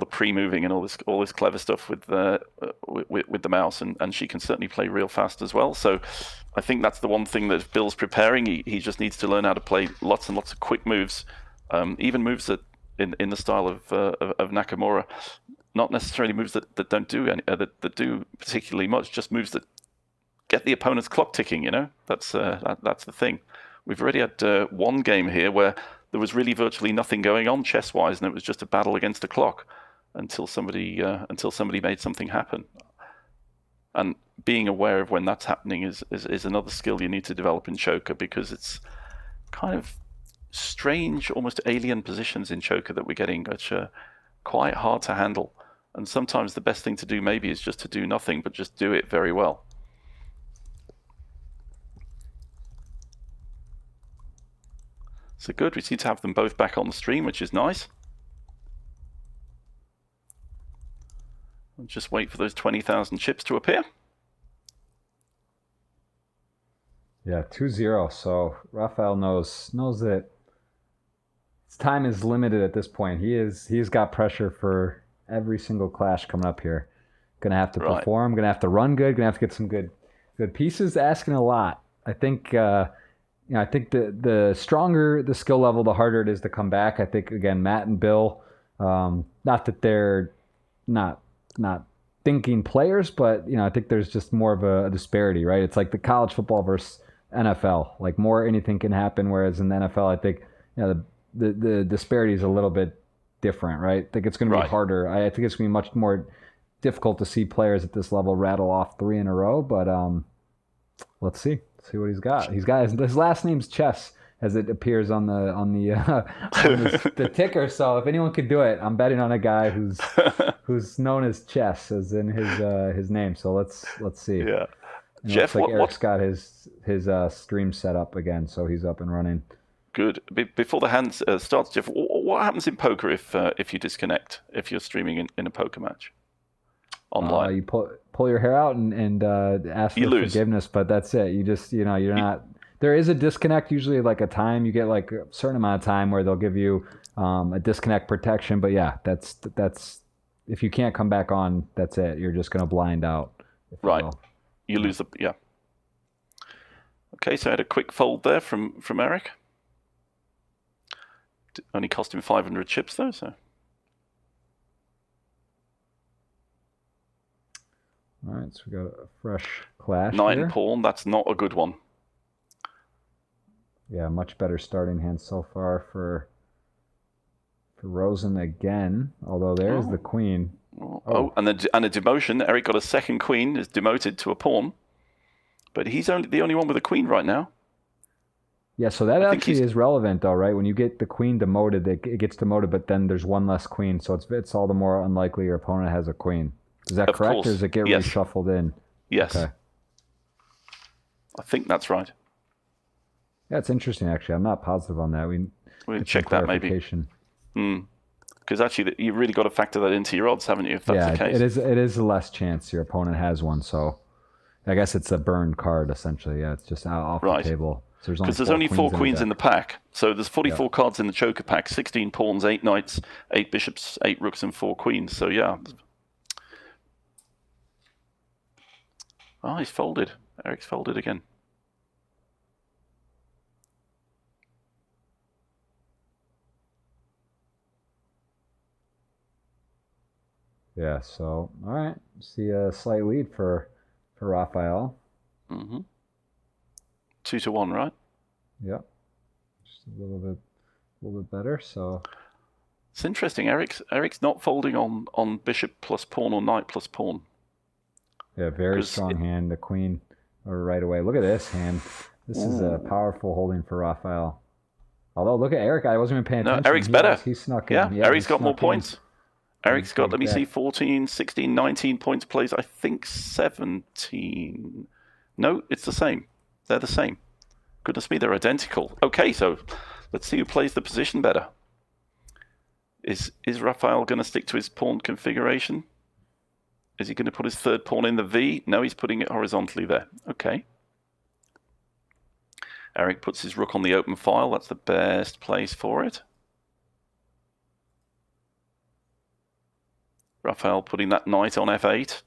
pre-moving and all this clever stuff with the mouse, and she can certainly play real fast as well. So I think that's the one thing that if Bill's preparing, he just needs to learn how to play lots and lots of quick moves, even moves that in the style of Nakamura. Not necessarily moves that don't do that do particularly much, just moves that get the opponent's clock ticking. That's the thing. We've already had one game here where there was really virtually nothing going on chess-wise, and it was just a battle against the clock until somebody made something happen. And being aware of when that's happening is another skill you need to develop in Choker, because it's kind of strange, almost alien positions in Choker that we're getting, which are quite hard to handle. And sometimes the best thing to do maybe is just to do nothing, but just do it very well. So good, we seem to have them both back on the stream, which is nice. I'll just wait for those 20,000 chips to appear. Yeah, 2-0. So Raffael knows that his time is limited at this point. He's got pressure for every single clash coming up here. Gonna have to perform, gonna have to run good, gonna have to get some good pieces. Asking a lot. I think I think the stronger the skill level, the harder it is to come back. I think again, Matt and Bill, not that they're not thinking players, but I think there's just more of a disparity, right? It's like the college football versus NFL. Like more anything can happen, whereas in the NFL, I think the disparity is a little bit different, right? I think it's going to be harder. I think it's going to be much more difficult to see players at this level rattle off 3 in a row. But let's see what he's got. He's got his last name's Chess, as it appears on the ticker. So if anyone could do it, I'm betting on a guy who's known as Chess, as in his name. So let's see. Yeah, Jeff, Eric's got his stream set up again, so he's up and running. Good. Before the hand starts, Jeff, what happens in poker if you disconnect, if you're streaming in a poker match online? You pull your hair out and ask for forgiveness, but that's it. You just, you're not... There is a disconnect, usually like a time. You get like a certain amount of time where they'll give you a disconnect protection. But yeah, that's if you can't come back on, that's it. You're just going to blind out. Right. You lose the... Yeah. Okay, so I had a quick fold there from Eric. Only cost him 500 chips though, so. All right, so we got a fresh clash. 9 here. pawn, that's not a good one. Yeah, much better starting hand so far for Rosen again. Although there's the queen. And a demotion. Eric got a second queen, is demoted to a pawn, but he's the only one with a queen right now. Yeah, so that actually is relevant, though, right? When you get the queen demoted, it gets demoted, but then there's one less queen, so it's all the more unlikely your opponent has a queen. Is that correct, or does it get reshuffled in? Yes. Okay. I think that's right. Yeah, it's interesting, actually. I'm not positive on that. We'll check that maybe. Because actually, you really got to factor that into your odds, haven't you, if that's the case? It is a less chance your opponent has one, so I guess it's a burn card, essentially. Yeah, it's just off the table. Because there's only 4 queens in the pack. So there's 44 cards in the Choker pack, 16 pawns, 8 knights, 8 bishops, 8 rooks, and 4 queens. So yeah, Oh, he's folded. Eric's folded again. Yeah, so, all right. See a slight lead for Raffael. 2-1, right? Yep. Just a little bit better, so. It's interesting. Eric's not folding on bishop plus pawn or knight plus pawn. Yeah, very strong hand. The queen right away. Look at this hand. This is a powerful holding for Raffael. Although, look at Eric. I wasn't even paying attention. No, Eric's better. He snuck in. Yeah, Eric's got more points. Eric's got, let me see, 14, 16, 19 points plays. I think 17. No, it's the same. They're the same. Goodness me, they're identical. Okay, so let's see who plays the position better. Is Raffael going to stick to his pawn configuration? Is he going to put his third pawn in the V? No, he's putting it horizontally there. Okay. Eric puts his rook on the open file. That's the best place for it. Raffael putting that knight on F8.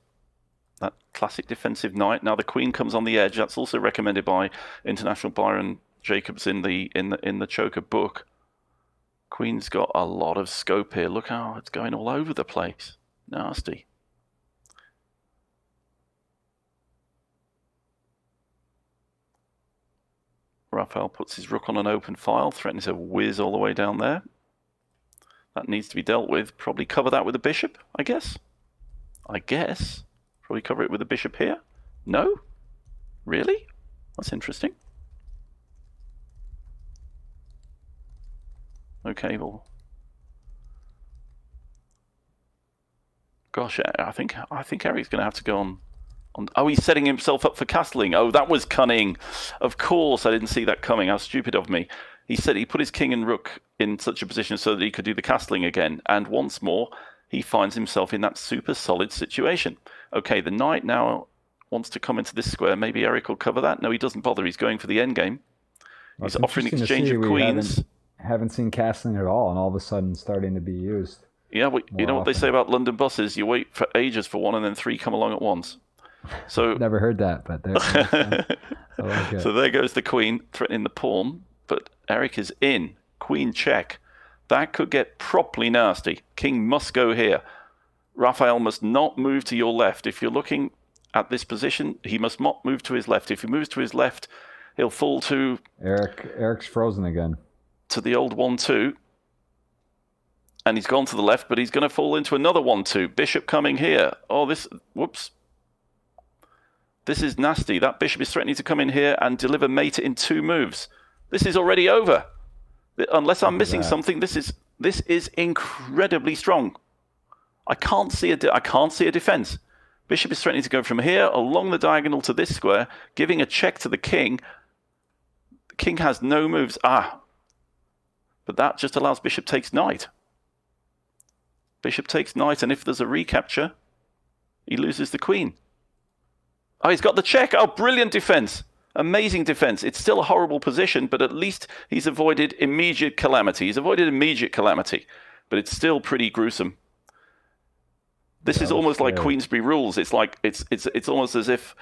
That classic defensive knight. Now the queen comes on the edge. That's also recommended by International Byron Jacobs in the Choker book. Queen's got a lot of scope here. Look how it's going all over the place. Nasty. Raffael puts his rook on an open file, threatening to whiz all the way down there. That needs to be dealt with. Probably cover that with a bishop, I guess. Probably cover it with a bishop here. No? Really? That's interesting. Okay, well. Gosh, I think Eric's going to have to go on. Oh, he's setting himself up for castling. Oh, that was cunning. Of course, I didn't see that coming. How stupid of me. He said he put his king and rook in such a position so that he could do the castling again. And once more, he finds himself in that super solid situation. Okay, the knight now wants to come into this square. Maybe Eric will cover that. No, he doesn't bother. He's going for the endgame. Well, he's offering exchange of queens. Haven't seen castling at all, and all of a sudden starting to be used. Yeah, well, you know what they say about London buses? You wait for ages for one, and then three come along at once. So never heard that, but there. So there goes the queen threatening the pawn, but Eric is in. Queen check. That could get properly nasty. King must go here. Raffael must not move to your left. If you're looking at this position, he must not move to his left. If he moves to his left, he'll fall to Eric's frozen again. To the old 1-2. And he's gone to the left, but he's going to fall into another 1-2. Bishop coming here. Oh, whoops. This is nasty. That bishop is threatening to come in here and deliver mate in 2 moves. This is already over. Unless I'm missing something, this is incredibly strong. I can't see a defense. Bishop is threatening to go from here along the diagonal to this square, giving a check to the king. The king has no moves. But that just allows bishop takes knight. Bishop takes knight, and if there's a recapture, he loses the queen. Oh, he's got the check. Oh, brilliant defense. Amazing defense. It's still a horrible position, but at least he's avoided immediate calamity. But it's still pretty gruesome. This is almost like Queensberry rules. It's like it's almost as if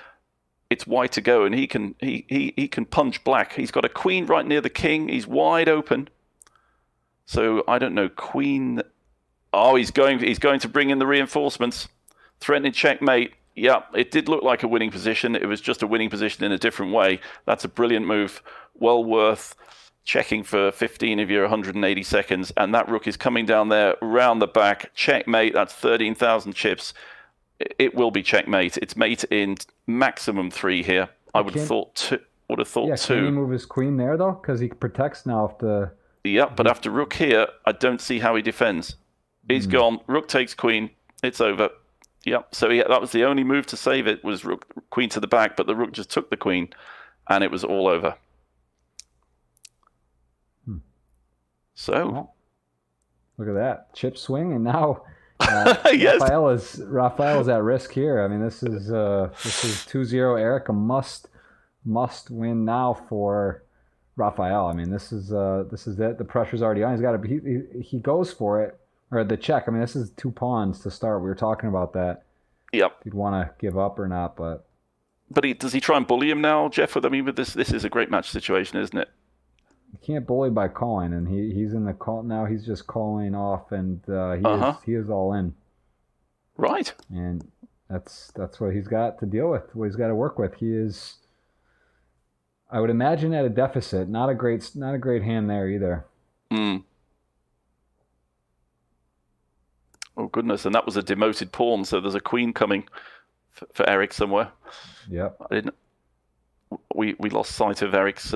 it's white to go, and he can punch black. He's got a queen right near the king. He's wide open. So I don't know. Queen. Oh, he's going to bring in the reinforcements. Threatening checkmate. Yeah, it did look like a winning position. It was just a winning position in a different way. That's a brilliant move. Well worth checking for 15 of your 180 seconds. And that rook is coming down there, round the back. Checkmate. That's 13,000 chips. It will be checkmate. It's mate in maximum 3 here. I would have thought 2. Yeah, can he move his queen there, though? Because he protects now if the... Yeah, but after rook here, I don't see how he defends. He's gone. Rook takes queen. It's over. Yep. So that was the only move to save it, was rook, queen to the back, but the rook just took the queen, and it was all over. So, look at that chip swing, and now yes. Raffael is at risk here. I mean, this is 2-0. Eric, a must win now for Raffael. I mean, this is it. The pressure's already on. He's got to. He goes for it. Or the check. I mean, this is 2 pawns to start. We were talking about that. Yep. If you'd want to give up or not, but But does he try and bully him now, Jeff? I mean, with this is a great match situation, isn't it? You can't bully by calling, and he's in the call now. He's just calling off, and he is all in. Right. And that's what he's got to deal with. What he's got to work with. He is, I would imagine, at a deficit. Not a great hand there either. Oh goodness! And that was a demoted pawn, so there's a queen coming for Eric somewhere. Yep. We lost sight of Eric's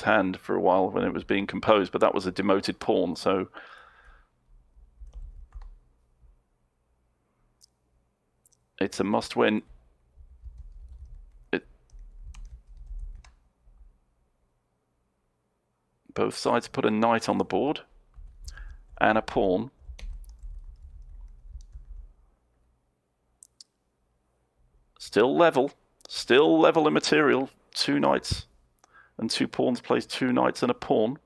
hand for a while when it was being composed, but that was a demoted pawn, so it's a must-win. Both sides put a knight on the board and a pawn. Still level in material. 2 knights and 2 pawns plays 2 knights and a pawn.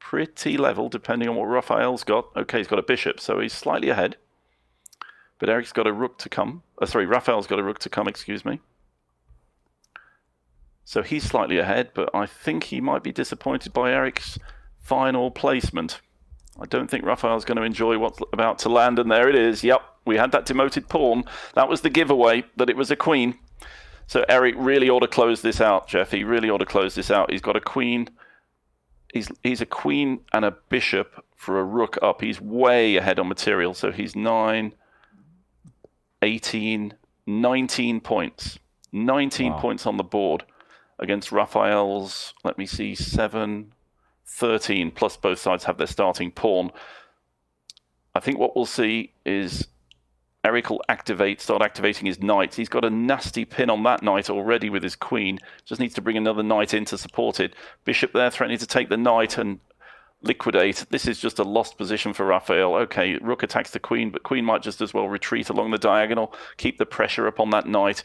Pretty level, depending on what Raphael's got. Okay, he's got a bishop, so he's slightly ahead. But Eric's got a rook to come. Raphael's got a rook to come, excuse me. So he's slightly ahead, but I think he might be disappointed by Eric's final placement. I don't think Raphael's going to enjoy what's about to land, and there it is. Yep, we had that demoted pawn. That was the giveaway, that it was a queen. So Eric really ought to close this out, Jeff. He really ought to close this out. He's got a queen. He's a queen and a bishop for a rook up. He's way ahead on material. So he's 9, 18, 19 points. 19 points on the board against Raphael's, let me see, 7, 13, plus both sides have their starting pawn. I think what we'll see is Eric will start activating his knight. He's got a nasty pin on that knight already with his queen. Just needs to bring another knight in to support it. Bishop there threatening to take the knight and liquidate. This is just a lost position for Raphael. Okay, rook attacks the queen, but queen might just as well retreat along the diagonal, keep the pressure up on that knight.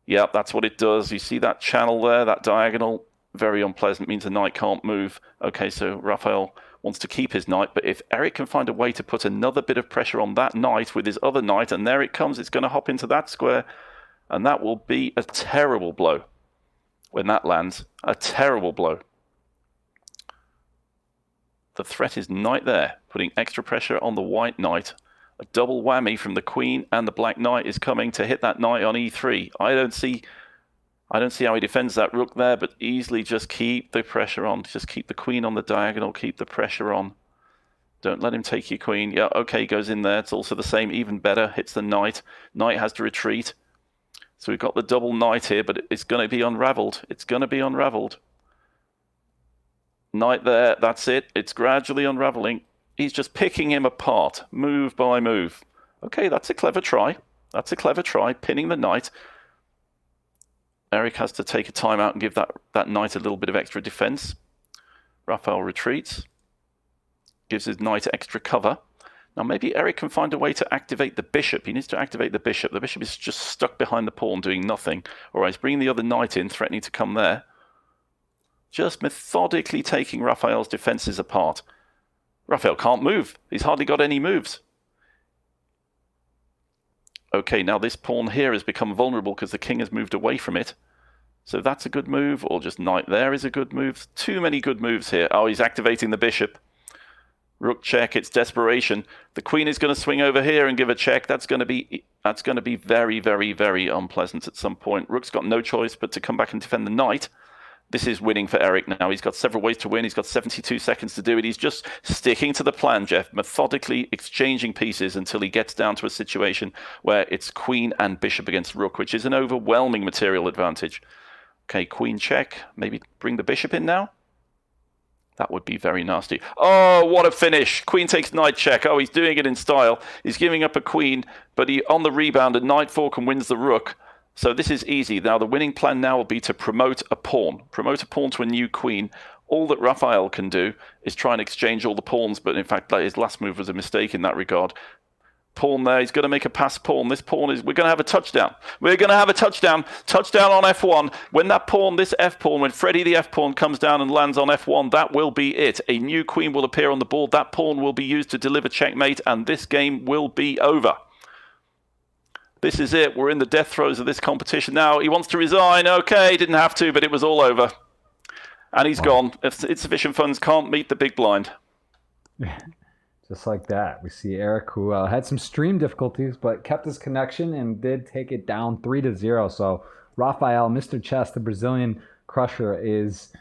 Yeah, that's what it does. You see that channel there, that diagonal? Very unpleasant, means the knight can't move. Okay, so Raphael wants to keep his knight, but if Eric can find a way to put another bit of pressure on that knight with his other knight, and there it comes, it's going to hop into that square, and that will be a terrible blow when that lands. A terrible blow. The threat is knight there, putting extra pressure on the white knight. A double whammy from the queen, and the black knight is coming to hit that knight on e3. I don't see how he defends that rook there, but easily just keep the pressure on. Just keep the queen on the diagonal, keep the pressure on. Don't let him take your queen. Yeah, okay, goes in there. It's also the same, even better. Hits the knight. Knight has to retreat. So we've got the double knight here, but it's going to be unraveled. It's going to be unraveled. Knight there, that's it. It's gradually unraveling. He's just picking him apart, move by move. Okay, that's a clever try. That's a clever try, pinning the knight. Eric has to take a timeout and give that knight a little bit of extra defense. Raphael retreats. Gives his knight extra cover. Now maybe Eric can find a way to activate the bishop. He needs to activate the bishop. The bishop is just stuck behind the pawn doing nothing. All right, he's bringing the other knight in, threatening to come there. Just methodically taking Raphael's defenses apart. Raphael can't move. He's hardly got any moves. Okay, now this pawn here has become vulnerable because the king has moved away from it. So that's a good move, or just knight there is a good move. Too many good moves here. Oh, he's activating the bishop. Rook check, it's desperation. The queen is going to swing over here and give a check. That's going to be very, very, very unpleasant at some point. Rook's got no choice but to come back and defend the knight. This is winning for Eric now. He's got several ways to win. He's got 72 seconds to do it. He's just sticking to the plan, Jeff, methodically exchanging pieces until he gets down to a situation where it's queen and bishop against rook, which is an overwhelming material advantage. Okay, queen check. Maybe bring the bishop in now. That would be very nasty. Oh, what a finish. Queen takes knight check. Oh, he's doing it in style. He's giving up a queen, but he on the rebound, a knight fork and wins the rook. So this is easy. Now, the winning plan now will be to promote a pawn. Promote a pawn to a new queen. All that Raphael can do is try and exchange all the pawns, but in fact, his last move was a mistake in that regard. Pawn there. He's going to make a pass pawn. This pawn is... We're going to have a touchdown. We're going to have a touchdown. Touchdown on f1. When that pawn, this f pawn, when Freddie the f pawn comes down and lands on f1, that will be it. A new queen will appear on the board. That pawn will be used to deliver checkmate, and this game will be over. This is it. We're in the death throes of this competition now. He wants to resign. Okay, didn't have to, but it was all over. And he's gone. Insufficient funds can't meet the big blind. Just like that, we see Eric, who had some stream difficulties, but kept his connection and did take it down 3-0. So Raffael, Mr. Chess, the Brazilian crusher, is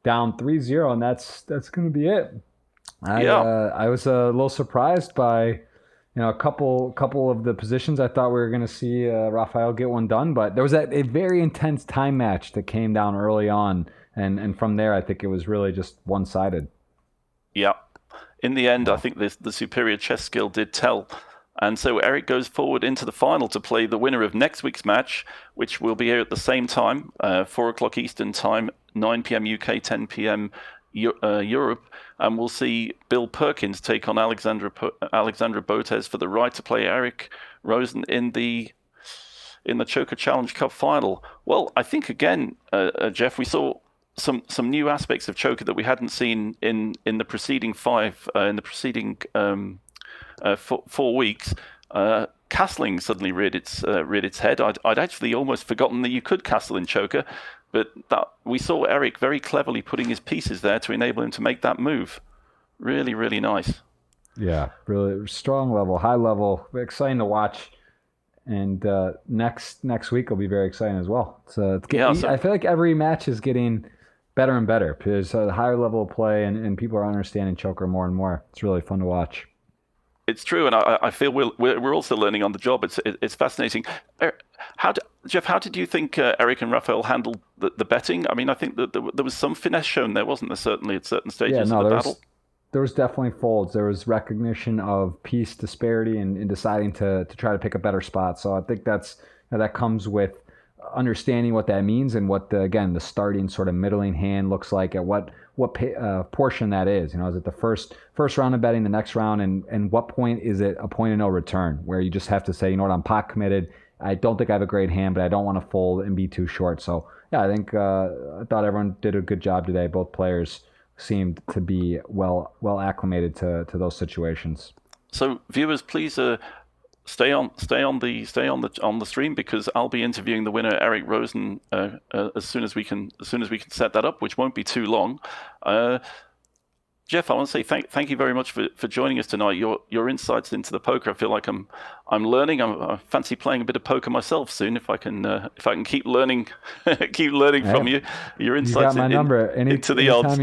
down 3-0, and that's going to be it. I was a little surprised by a couple of the positions. I thought we were going to see Raffael get one done, but there was a very intense time match that came down early on, and from there I think it was really just one-sided. Yeah. In the end, I think the superior chess skill did tell. And so Eric goes forward into the final to play the winner of next week's match, which will be here at the same time, 4 o'clock Eastern Time, 9 p.m. UK, 10 p.m. Europe. And we'll see Bill Perkins take on Alexandra Botez for the right to play Eric Rosen in the Choker Challenge Cup final. Well, I think, again, Jeff, we saw some new aspects of Choker that we hadn't seen in the preceding 4 weeks. Castling suddenly reared its head. I'd actually almost forgotten that you could castle in Choker, but we saw Eric very cleverly putting his pieces there to enable him to make that move. Really, really nice. Yeah, really strong level, high level, exciting to watch. And next week will be very exciting as well. So I feel like every match is getting better and better. There's a higher level of play, and people are understanding Choker more and more. It's really fun to watch. It's true, and I feel we're also learning on the job. It's fascinating. Jeff, how did you think Eric and Raffael handled the betting? I mean, I think that there was some finesse shown there, wasn't there? Certainly at certain stages of the battle. There was definitely folds. There was recognition of piece disparity and deciding to try to pick a better spot. So I think that comes with understanding what that means and what the starting sort of middling hand looks like at what portion that is. Is it the first round of betting, the next round, and what point is it a point of no return where you just have to say, I'm pot committed. I don't think I have a great hand, but I don't want to fold and be too short. So yeah, I think I thought everyone did a good job today. Both players seemed to be well acclimated to those situations. So viewers, please stay on the stream, because I'll be interviewing the winner, Eric Rosen, as soon as we can set that up, which won't be too long. Jeff, I want to say thank you very much for joining us tonight. Your insights into the poker, I feel like I'm learning. I fancy playing a bit of poker myself soon if I can keep learning from you. Your insights. You got my number. Into the odds.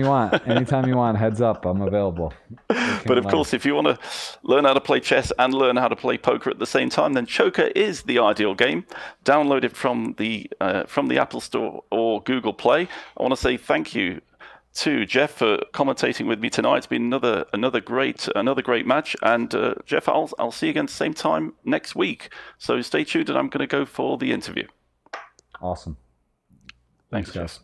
Anytime you want, heads up. I'm available. But of course, if you want to learn how to play chess and learn how to play poker at the same time, then Choker is the ideal game. Download it from the Apple Store or Google Play. I want to say thank you to Jeff for commentating with me tonight. It's been another great match, and Jeff, I'll see you again same time next week. So stay tuned, and I'm going to go for the interview. Awesome. Thanks, Jeff.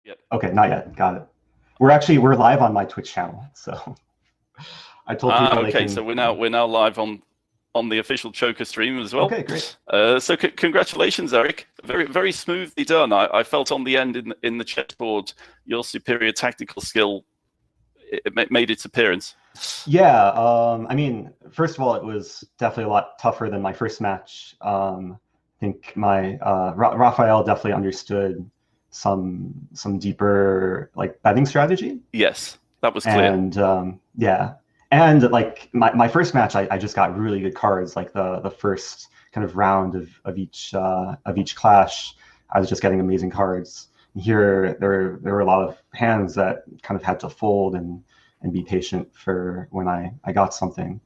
Yep. Okay, not yet. Got it. We're live on my Twitch channel, so I told people. Okay, so we're now live on the official Choker stream as well. Okay, great. So congratulations, Eric. Very very smoothly done. I felt on the end in the chessboard your superior tactical skill made its appearance. Yeah, I mean, first of all, it was definitely a lot tougher than my first match. I think my Raffael definitely understood some deeper betting strategy. Yes, that was clear. And yeah, And like my first match, I just got really good cards. Like the first kind of round of each clash, I was just getting amazing cards. Here there were a lot of hands that kind of had to fold and be patient for when I got something.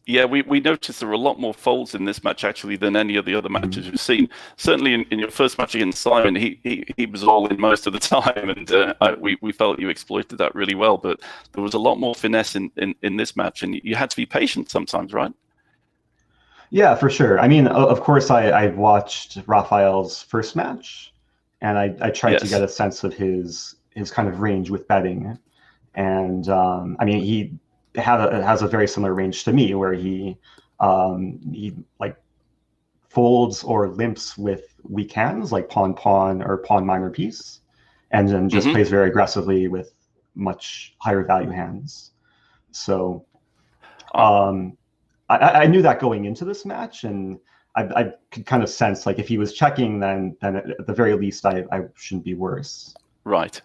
Yeah, we noticed there were a lot more folds in this match actually than any of the other matches we've seen. Certainly in your first match against Simon, he was all in most of the time, and we felt you exploited that really well. But there was a lot more finesse in this match, and you had to be patient sometimes, right? Yeah, for sure. I mean, of course, I watched Raphael's first match, and I tried to get a sense of his kind of range with betting, and I mean he has a very similar range to me, where he like folds or limps with weak hands like pawn or pawn minor piece, and then just plays very aggressively with much higher value hands. So I knew that going into this match, and I could kind of sense like if he was checking, then at the very least I shouldn't be worse. Right.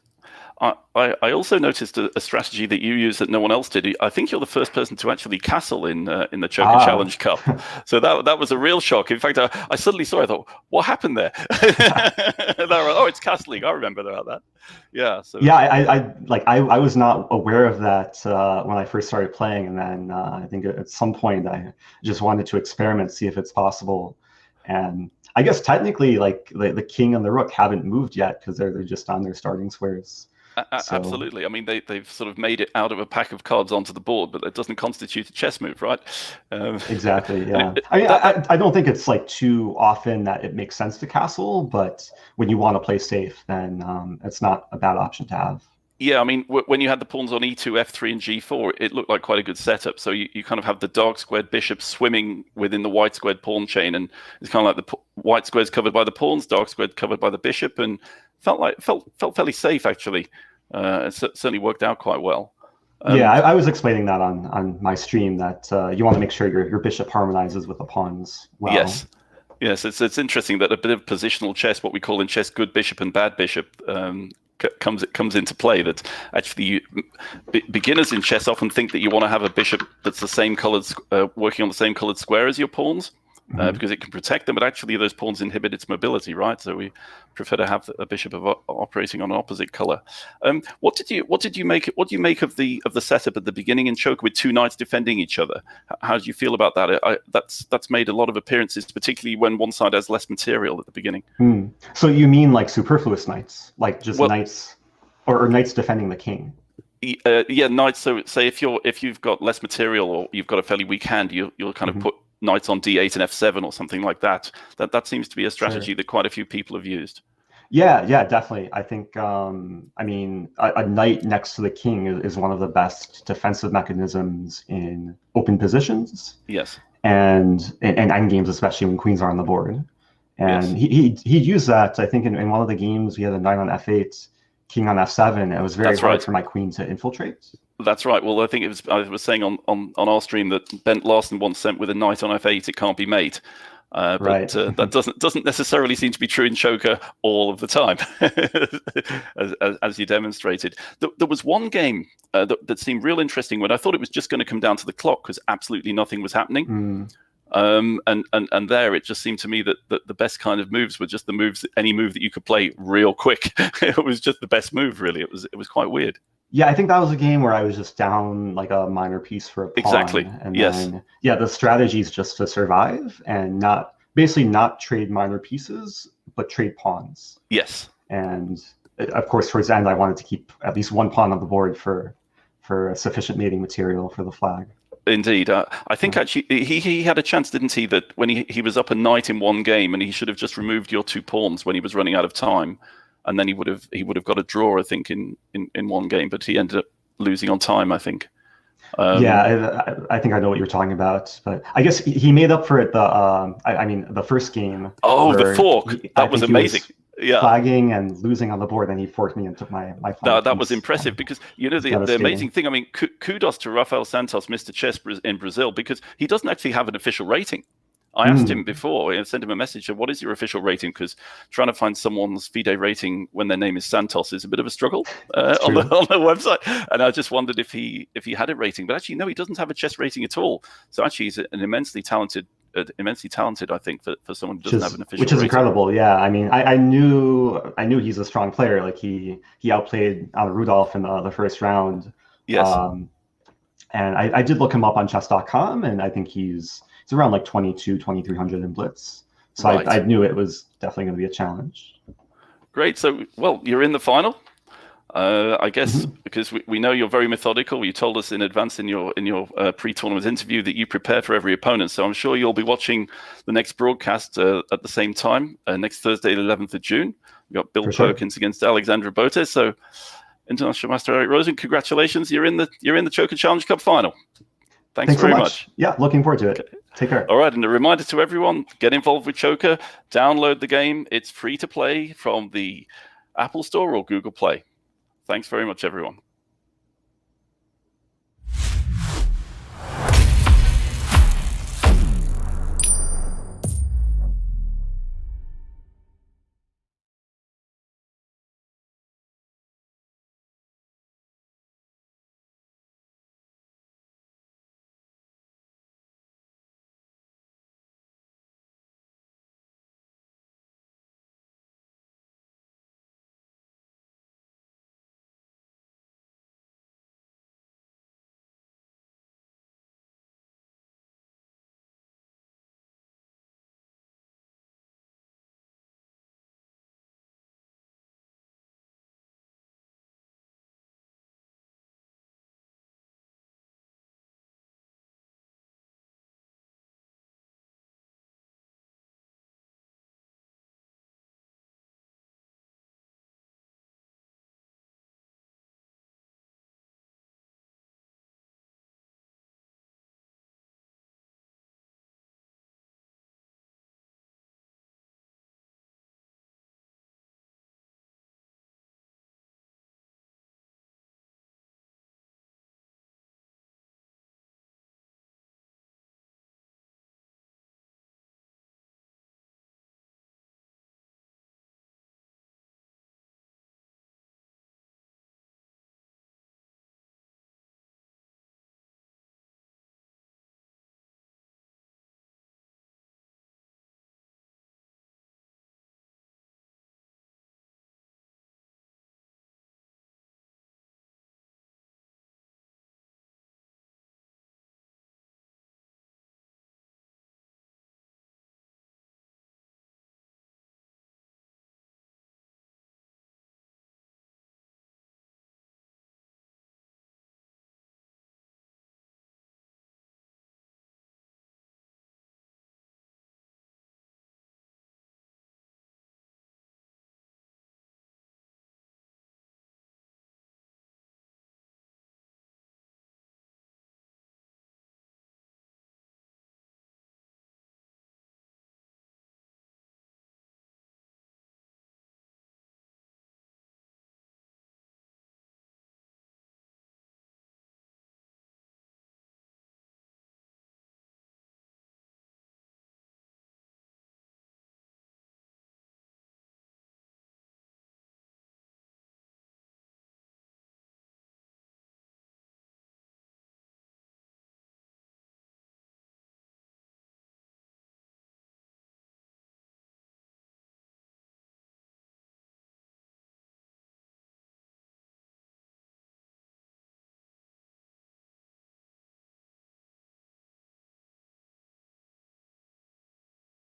I also noticed a strategy that you used that no one else did. I think you're the first person to actually castle in the Choker Challenge Cup. So that was a real shock. In fact, I suddenly saw it. I thought, what happened there? Oh, it's castling. I remember about that. Yeah. So yeah, I was not aware of that when I first started playing, and then I think at some point I just wanted to experiment, see if it's possible. And I guess technically, like the king and the rook haven't moved yet because they're just on their starting squares. So, absolutely. I mean, they've sort of made it out of a pack of cards onto the board, but that doesn't constitute a chess move, right? Exactly. Yeah. I mean, I don't think it's like too often that it makes sense to castle, but when you want to play safe, then it's not a bad option to have. Yeah, I mean, when you had the pawns on e2, f3, and g4, it looked like quite a good setup. So you kind of have the dark squared bishop swimming within the white squared pawn chain, and it's kind of like the white squares covered by the pawns, dark squared covered by the bishop, and felt fairly safe actually. It certainly worked out quite well. Yeah, I was explaining that on my stream that you want to make sure your bishop harmonizes with the pawns well. Yes, it's interesting that a bit of positional chess, what we call in chess good bishop and bad bishop, comes into play. That actually beginners in chess often think that you want to have a bishop that's the same colored, working on the same colored square as your pawns, because it can protect them. But actually, those pawns inhibit its mobility, right? So we prefer to have a bishop operating on an opposite color. What do you make of the setup at the beginning in Choker with two knights defending each other? How do you feel about that? That's made a lot of appearances, particularly when one side has less material at the beginning. So you mean like superfluous knights, like just knights, or knights defending the king? Yeah, knights. So say if you've got less material or you've got a fairly weak hand, you'll kind of put knights on d8 and f7 or something like that. That seems to be a strategy that quite a few people have used. Yeah, definitely. I think, I mean, a knight next to the king is one of the best defensive mechanisms in open positions. Yes. And endgames, especially when queens are on the board. And he used that, I think, in one of the games. We had a knight on f8, king on f7. It was very hard for my queen to infiltrate. That's right. Well, I think I was saying on our stream that Bent Larson once sent with a knight on f8, it can't be mate. But that doesn't necessarily seem to be true in Choker all of the time, as you demonstrated. There was one game that seemed real interesting when I thought it was just going to come down to the clock because absolutely nothing was happening. And there it just seemed to me that the best kind of moves were just the moves, any move that you could play real quick. It was just the best move, really. It was quite weird. Yeah, I think that was a game where I was just down like a minor piece for a pawn. Exactly. And then, the strategy is just to survive and not trade minor pieces, but trade pawns. Yes. And of course, towards the end, I wanted to keep at least one pawn on the board for sufficient mating material for the flag. Indeed. I think actually he had a chance, didn't he, that when he was up a knight in one game and he should have just removed your two pawns when he was running out of time. And then he would have got a draw, I think, in one game, but he ended up losing on time, I think. I think I know what you're talking about, but I guess he made up for it. The first game. Oh, the fork! That was amazing. Flagging and losing on the board, and he forked me and took my flag. That was impressive because the amazing thing. I mean, kudos to Raffael Santos, Mr. Chess in Brazil, because he doesn't actually have an official rating. I asked him before, I sent him a message, what is your official rating? Because trying to find someone's FIDE rating when their name is Santos is a bit of a struggle on the website. And I just wondered if he had a rating. But actually, no, he doesn't have a chess rating at all. So actually, he's an immensely talented, I think, for someone who doesn't have an official rating. Which is incredible, yeah. I mean, I knew he's a strong player. Like he outplayed Rudolph in the first round. Yes. And I did look him up on chess.com, and I think he's around like 2,300 in Blitz. So right. I knew it was definitely going to be a challenge. Great. So, well, you're in the final. I guess because we know you're very methodical. You told us in advance in your pre-tournament interview that you prepare for every opponent. So I'm sure you'll be watching the next broadcast at the same time next Thursday, the 11th of June. We've got Bill Perkins against Alexandra Botes. So, International Master Eric Rosen, congratulations! You're in the Choker Challenge Cup final. Thanks very much. Yeah, looking forward to it. Okay. Take care. All right, and a reminder to everyone, get involved with Choker. Download the game. It's free to play from the Apple Store or Google Play. Thanks very much, everyone.